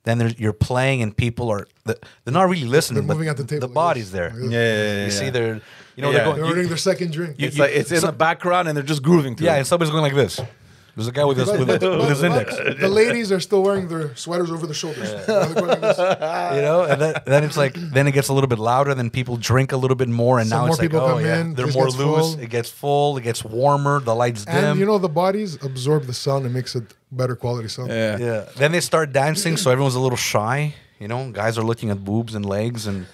Then you're playing and people they're not really listening. they're moving but at the table. The body's there. Yeah. You see, they're Yeah. they're They're going. ordering their second drink. It's like it's in the background and they're just grooving to Yeah, it. and somebody's going like this. There's a guy with his index. The ladies are still wearing their sweaters over the shoulders. They're going like this. You know, and then it's like then it gets a little bit louder. Then people drink a little bit more, and Some now more it's like, people oh come yeah, in, they're place more gets loose. full. It gets full. It gets warmer. The lights dim. And you know the bodies absorb the sound and makes it better quality sound. Yeah. Yeah. Then they start dancing, so everyone's a little shy. You know, guys are looking at boobs and legs, and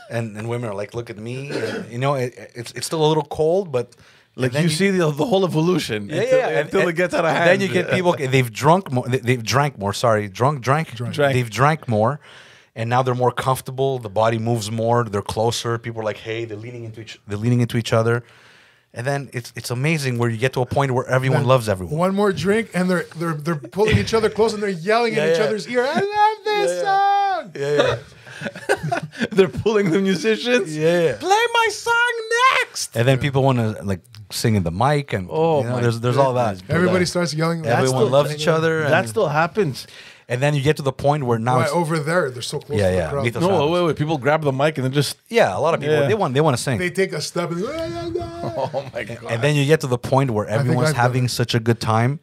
and women are like, look at me. And, you know, it's still a little cold, but Like then you see the whole evolution until it gets out of hand. Then you get people. They've drunk more. They've drank more. Sorry, drank. They've drank more, and now they're more comfortable. The body moves more. They're closer. People are like, hey, they're leaning into each other, and then it's amazing where you get to a point where everyone loves everyone. One more drink, and they're pulling each other close, and they're yelling in each other's ear. I love this song. Yeah. They're pulling the musicians. Yeah. Play my song next. And then people want to like sing in the mic, and there's all that. Everybody starts yelling. Everyone loves each other. That still happens. And then you get to the point where now it's, over there they're so close to the crowd. Mythos No, happens. wait. People grab the mic and then just. Yeah, a lot of people they want to sing. They take a step and Oh my god. And then you get to the point where everyone's I've done having it. such a good time,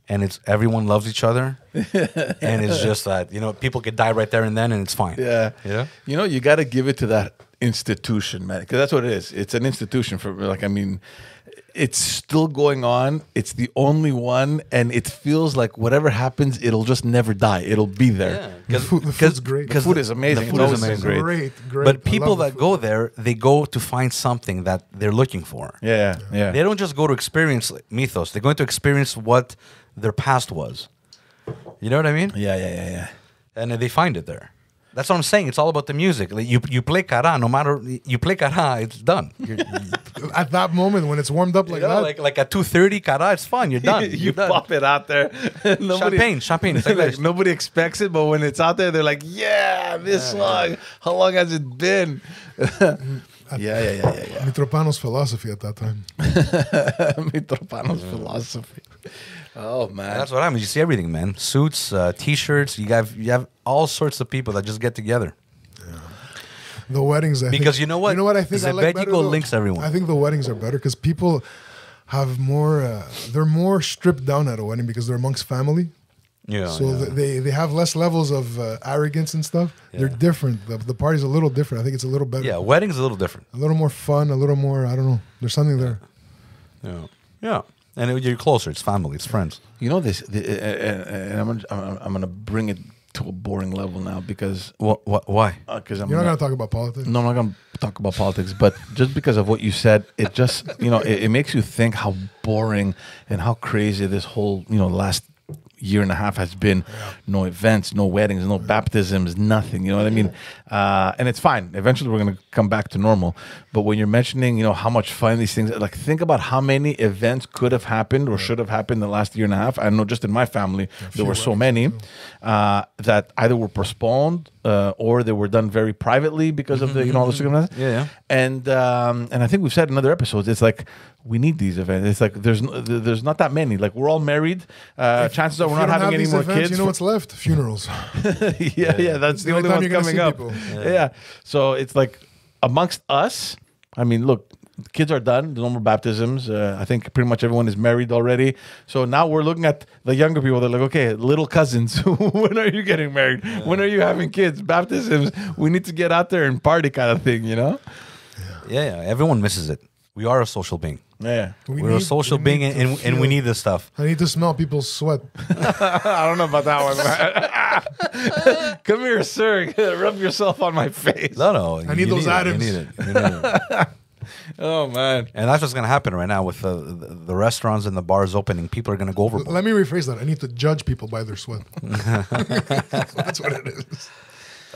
and it's everyone loves each other, and it's just that people could die right there and then, and it's fine. Yeah. Yeah. You know, you got to give it to that institution, man, because that's what it is. It's an institution for, like, I mean, it's still going on. It's the only one, and it feels like whatever happens, it'll just never die. It'll be there. the food's great. The food is amazing. The food It's is always amazing. been Great. But I people love the that food. go there, they go to find something that they're looking for. Yeah. They don't just go to experience mythos. They're going to experience what their past was. You know what I mean? Yeah. And they find it there. That's what I'm saying. It's all about the music. Like you play kara, no matter you play kara, it's done. At that moment when it's warmed up like that, like at 2:30 kara, it's fun. You're done. you You're done. pop it out there. Champagne. It's like Like, this. nobody expects it, but when it's out there, they're like, "Yeah, this song. How long has it been?" Yeah. Mitropano's philosophy at that time. Mitropano's philosophy. Oh man, That's what happens. You see everything, man. Suits, T-shirts. You have all sorts of people that just get together. The weddings, Because you know what? You know what I think I like better, Zebedico though? links everyone. I think the weddings are better because people have more. They're more stripped down at a wedding because they're amongst family. Yeah. So they have less levels of arrogance and stuff. They're different. The party's a little different. I think it's a little better. Yeah, wedding's a little different. A little more fun. A little more. I don't know. There's something there. Yeah. And you're closer. It's family. It's friends. you know this, and I'm gonna bring it to a boring level now because Why? because You're not gonna talk about politics. No, I'm not going to talk about politics, but just because of what you said, it just, it makes you think how boring and how crazy this whole, last year and a half has been. No events, no weddings, no baptisms, nothing. You know what I mean? And it's fine. Eventually, we're going to come back to normal. But when you're mentioning, how much fun these things, like think about how many events could have happened or should have happened the last year and a half. I know just in my family, there were so many that either were postponed or they were done very privately because of the, all the circumstances. Yeah. And I think we've said in other episodes, it's like we need these events. It's like there's not that many. Like we're all married. Chances are we're not having any more kids. You know what's left? Funerals. yeah. That's the only time one you're gonna coming see up. people. Yeah. So it's like amongst us. I mean, look, kids are done. The no more baptisms. I think pretty much everyone is married already. So now we're looking at the younger people. They're like, okay, little cousins. When are you getting married? When are you having kids? Baptisms. We need to get out there and party, kind of thing. Yeah. Everyone misses it. We are a social being. Yeah. We're a social being, and we need this stuff. I need to smell people's sweat. I don't know about that one. Come here, sir. Rub yourself on my face. No. I need those items. You need it. Oh man. And that's what's going to happen right now with the restaurants and the bars opening. People are going to go overboard. Let me rephrase that. I need to judge people by their sweat. That's what it is.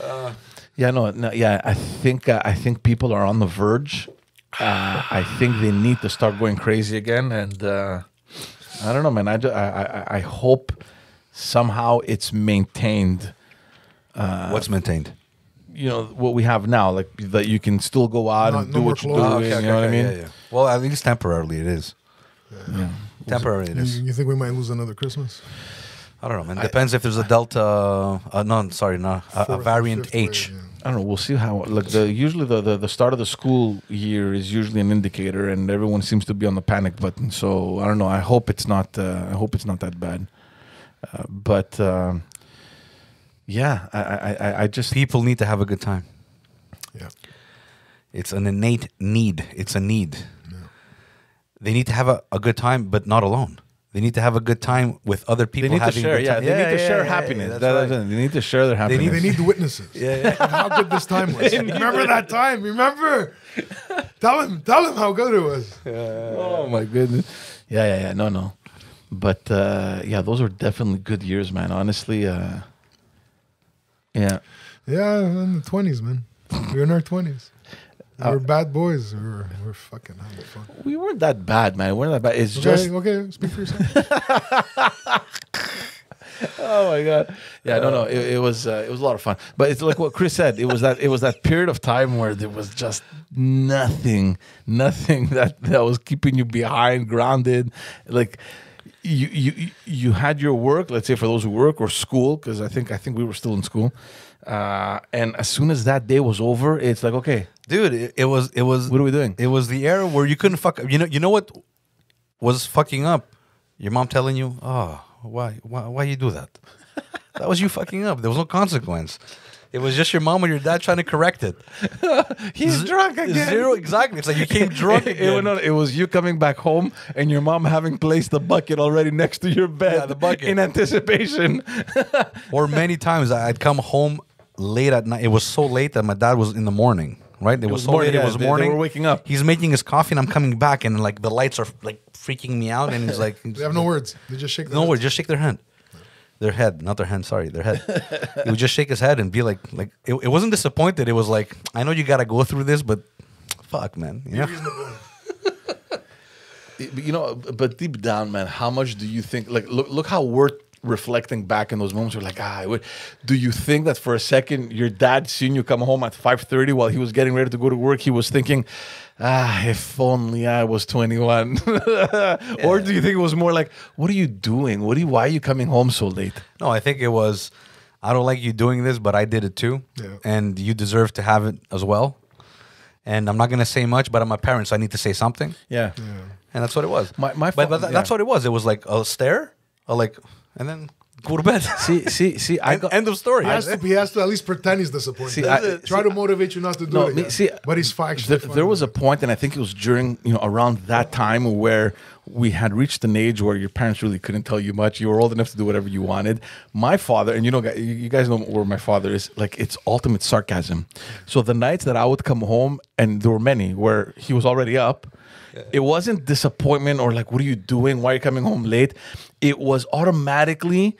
I think people are on the verge. I think they need to start going crazy again, and I don't know, man. I hope somehow it's maintained. What's maintained? What we have now, like that you can still go out and do no what more you're clothes. doing. You know what I mean? Yeah. Well, at least temporarily it is. Yeah. Temporarily it is. You think we might lose another Christmas? I don't know, man. Depends if there's a Delta. A variant Fifth H. wave, I don't know. We'll see how. Like usually the start of the school year is usually an indicator, and everyone seems to be on the panic button. So I don't know. I hope it's not. I hope it's not that bad. I just People need to have a good time. Yeah. It's an innate need. It's a need. They need to have a good time, but not alone. They need to have a good time with other people. They need to having share. good Yeah, time. they need to share yeah, happiness. that's That's right. it. They need to share their happiness. They need the witnesses. Yeah. Of how good this time was. Remember that time? Remember? Tell him how good it was. Oh my goodness. Yeah. No. But yeah, those were definitely good years, man. Honestly, yeah. Yeah, in the 20s, man. We were in our 20s. We were bad boys. We were fucking having fun. We weren't that bad, man. We weren't that bad. It's just Okay, speak for yourself. oh my god. Yeah, no. It was a lot of fun. But it's like what Chris said. It was that period of time where there was just nothing that was keeping you behind, grounded. Like you had your work. Let's say for those who work or school, because I think we were still in school. And as soon as that day was over, it's like, okay, Dude, it was. what are we doing? It was the era where you couldn't fuck. You know what was fucking up? Your mom telling you, "Oh, why you do that?" That was you fucking up. There was no consequence. It was just your mom or your dad trying to correct it. He's drunk again. Zero, exactly. It's like you came drunk again. It was you coming back home and your mom having placed the bucket already next to your bed. Yeah, the bucket. In anticipation. Or many times I'd come home late at night. It was so late that my dad was in the morning. Right? It was so morning, late. It yeah, was they morning. were waking up. He's making his coffee, and I'm coming back, and like the lights are like freaking me out. And he's like, They have no words. They just shake their No heads. words. Just shake their hand. Their head, not their hand. Sorry, their head. He would just shake his head and be like it wasn't disappointed. It was like, I know you got to go through this, but fuck, man. You know? But deep down, man, how much do you think? Like, look how we're reflecting back in those moments. We're like, do you think that for a second your dad seeing you come home at 5:30 while he was getting ready to go to work, he was thinking, if only I was 21? Or do you think it was more like, what are you doing? Why are you coming home so late? No, I think it was, I don't like you doing this, but I did it too. Yeah. And you deserve to have it as well. And I'm not going to say much, but I'm a parent, so I need to say something. Yeah. And that's what it was. But That's what it was. It was like a stare, and then go to bed. See, End of story. He has to at least pretend he's disappointed. See, Try to motivate you not to do it again. But he's actually there was a point, and I think it was during, around that time where we had reached an age where your parents really couldn't tell you much. You were old enough to do whatever you wanted. My father, and you guys know where my father is, like, it's ultimate sarcasm. So the nights that I would come home, and there were many where he was already up, it wasn't disappointment or like, what are you doing? Why are you coming home late? It was automatically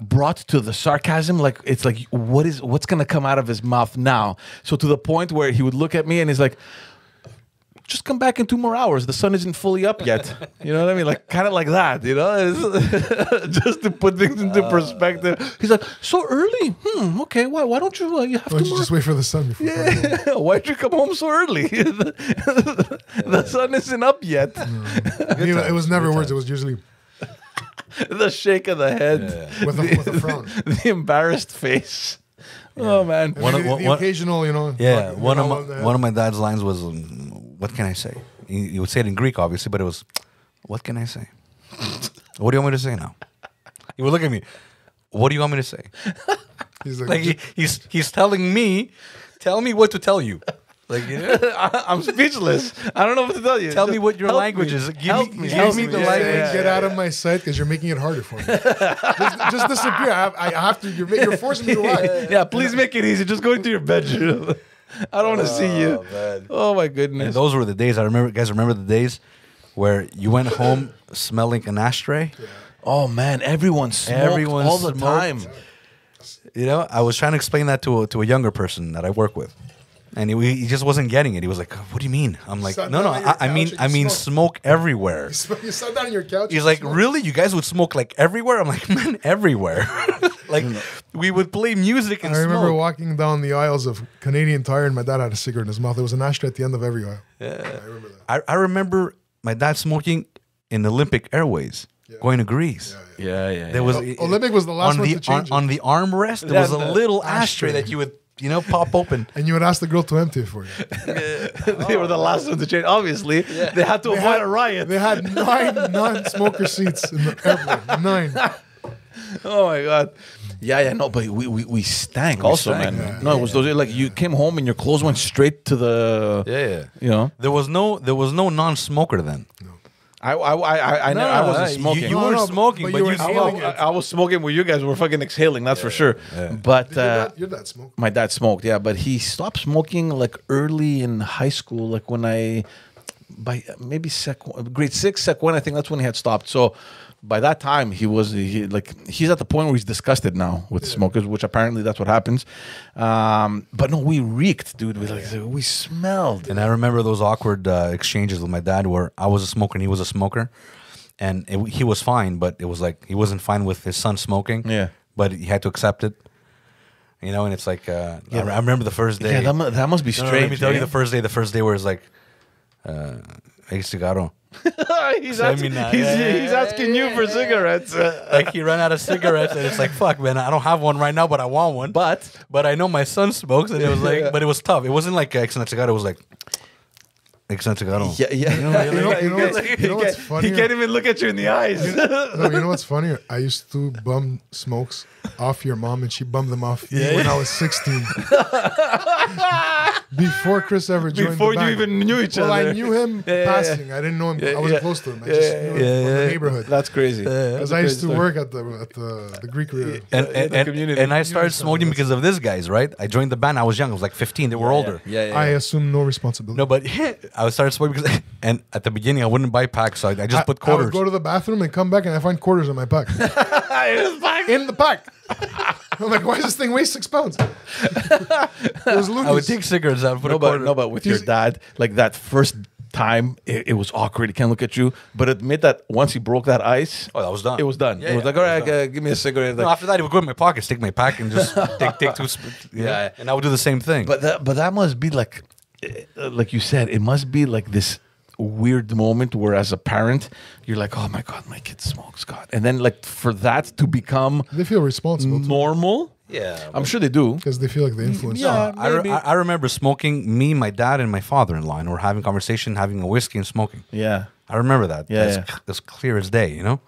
brought to the sarcasm. Like, it's like, what's going to come out of his mouth now? So to the point where he would look at me and he's like, just come back in 2 more hours. The sun isn't fully up yet. You know what I mean? Like, kind of like that, just to put things into perspective. He's like, so early? Okay. Why don't you, you have Why to don't you just wait for the sun before coming home? Why'd you come home so early? The sun isn't up yet. It was never words. It was usually The shake of the head. with a frown. The embarrassed face. Oh, man. And maybe the occasional, Yeah, fucking, one of my dad's lines was, "What can I say?" He would say it in Greek, obviously, but it was, "What can I say? What do you want me to say now?" He would look at me. What do you want me to say? He's Like he's telling me, tell me what to tell you. Like, I'm speechless. I don't know what to tell you. tell me what your Help language me. is. Help me. Give me the Yeah, language. Get out of my sight because you're making it harder for me. just disappear. I have to. You're forcing me to lie. Yeah, please make it easy. Just go into your bedroom. I don't want to see you. Man. Oh, my And goodness. those were the days. I remember, guys. Remember the days where you went home smelling an ashtray. Oh, man. Everyone smoked all the smoked. time. I was trying to explain that to a younger person that I work with, and he just wasn't getting it. He was like, "What do you mean?" I'm like, Sat "No, down on your I mean, couch and you smoked. smoke everywhere." You sat down on your couch. He's and like, smoked. "Really? You guys would smoke like everywhere?" I'm like, "Man, everywhere." Like, we would play music and I remember smoke. walking down the aisles of Canadian Tire and my dad had a cigarette in his mouth. There was an ashtray at the end of every aisle. Yeah. I remember that. I remember my dad smoking in Olympic Airways, going to Greece. Yeah. There was Olympic was the last on one the to change it. on the armrest. There was a Yeah, little ashtray. ashtray that you would pop open. And you would ask the girl to empty it for you. They were the last ones to change. Obviously, they had to avoid a riot. They had 9 non-smoker seats in the airplane. 9. Oh my god. Yeah, no, but we stank also, stank, man. yeah. No, it was those like you came home and your clothes went straight to the Yeah. you know. There was no non-smoker then. I wasn't smoking. You were smoking, but but you were you inhaling smoked. it. I was smoking where you guys were fucking exhaling. That's for sure. But Your dad smoked. my dad smoked, yeah, but he stopped smoking like early in high school, like when by maybe grade 6, sec 1, I think that's when he had stopped. So by that time, he's at the point where he's disgusted now with smokers, which apparently that's what happens. But no, we reeked, dude. We smelled. And I remember those awkward exchanges with my dad where I was a smoker and he was a smoker. And he was fine, but it was like he wasn't fine with his son smoking. Yeah. But he had to accept it. You know, and it's like, I remember the first day. Yeah, that must be No, strange. let me tell you the first day where it's like, hey, cigarro. He's asking you for cigarettes. Like he ran out of cigarettes and it's like, fuck, man, I don't have one right now, but I want one. But I know my son smokes and it was like, but it was tough. It wasn't like cigarro. It was like, cigarro. Yeah. You know what's funny? He can't even look at you in the eyes. No, you know what's funny? I used to bum smokes off your mom, and she bummed them off me when I was 16. Before Chris ever joined Before the you band. even knew each other. Well, I knew him passing. I didn't know him. I wasn't close to him. I just knew him from the neighborhood. That's crazy. Because I used to work at the Greek River. And I started smoking because of this guys, right? I joined the band. I was young. I was like 15. They were older. I assume no responsibility. No, but I started smoking because, and at the beginning I wouldn't buy packs, so I just put I quarters. would go to the bathroom and come back, and I find quarters in my pack. In the pack. I'm like, why does this thing weigh 6 pounds? It was I would take cigarettes out and put a quarter. But with your dad, like that first time, it was awkward. He can't look at you. But admit that once he broke that ice, Oh, that was done. it was done. Yeah, it was yeah, like, all right, it was done. give me a cigarette. No, Like, after that, he would go in my pockets, take my pack, and just take two. Yeah. And I would do the same thing. but that must be like you said, it must be like this weird moment where as a parent you're like, oh my god, my kid smokes, god, and then like for that to become They feel responsible normal. yeah, I'm sure they do. because they feel like they influence. Yeah. No, I remember smoking. Me, my dad, and my father-in-law, and we're having conversation, having a whiskey and smoking. Yeah. I remember that. Yeah, That's clear as day. You know.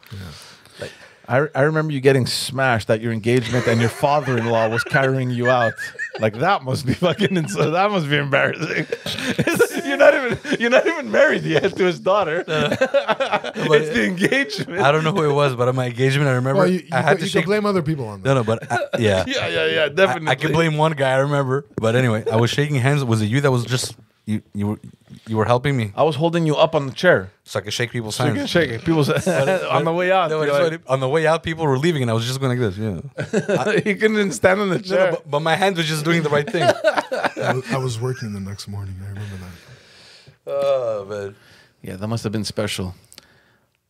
I remember you getting smashed at your engagement and your father-in-law was carrying you out. Like that must be fucking insane. That must be embarrassing. You're not even married yet to his daughter. It's the engagement. I don't know who it was, but at my engagement, I remember Well, you I had to can shake. blame other people on that. No, but yeah. Yeah, definitely. I can blame one guy. I remember, but anyway, I was shaking hands. Was it you that was just you were helping me I was holding you up on the chair. so I could shake people's So you can hands? shake it. People on the way out. No, you're like, on the way out, people were leaving, and I was just going like this. Yeah, you couldn't stand on the No, chair. but my hands were just doing the right thing. I was working the next morning. I remember that. Oh man. Yeah, that must have been special.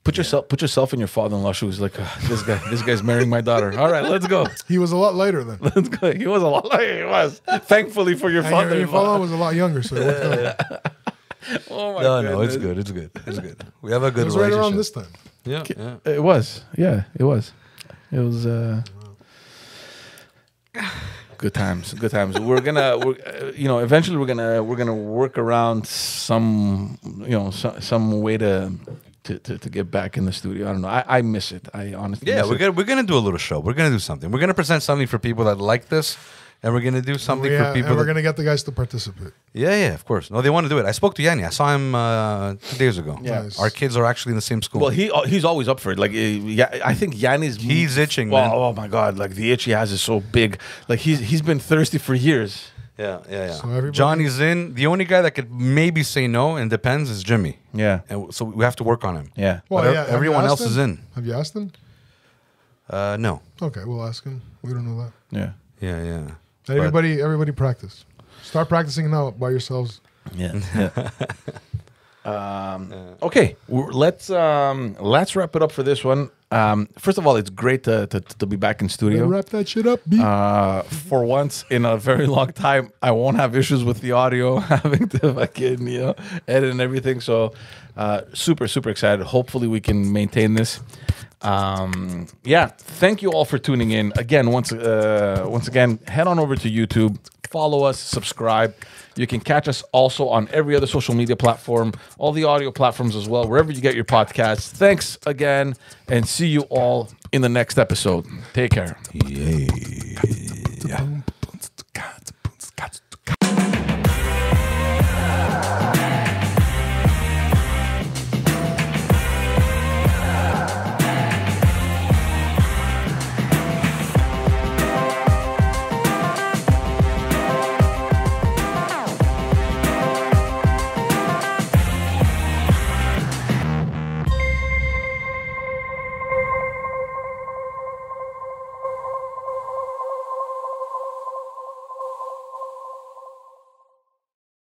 Put yourself in your father-in-law's shoes. Like this guy's marrying my daughter. All right, let's go. He was a lot lighter then. Let's go. He was a lot like he was. Thankfully for your And your father-in-law. father was a lot younger, so it worked out. Oh my No, it's goodness. good. It's good. We have a good It was right relationship. around this time. Yeah. It was. Yeah, it was. It was good times. Good times. Eventually we're gonna work around some way to get back in the studio. I don't know. I miss it. I honestly Yeah, miss it. we're gonna do a little show. We're gonna do something. We're gonna present something for people that like this, and we're gonna do something for people. and we're that, gonna get the guys to participate. yeah, of course. No, they want to do it. I spoke to Yanni. I saw him 2 days ago. Yeah. Nice. Our kids are actually in the same school. Well, he's always up for it. Like, I think Yanni's He's itching, Well, man. oh my god! Like the itch he has is so big. Like he's been thirsty for years. yeah. So everybody- Johnny's in. The only guy that could maybe say no and depends is Jimmy. Yeah, And so we have to work on him. yeah. Well, But yeah, have you everyone asked else is him? in. Have you asked him? No. Okay, we'll ask him. We don't know that. Yeah. Yeah. Let everybody practice. Start practicing now by yourselves. Yeah. Okay, let's wrap it up for this one. First of all, it's great to be back in studio. Wrap that shit up, B. For once in a very long time, I won't have issues with the audio, having to fucking edit and everything. So, super excited. Hopefully, we can maintain this. Thank you all for tuning in. Again, once again, head on over to YouTube, follow us, subscribe. You can catch us also on every other social media platform, all the audio platforms as well, wherever you get your podcasts. Thanks again, and see you all in the next episode. Take care. Yeah.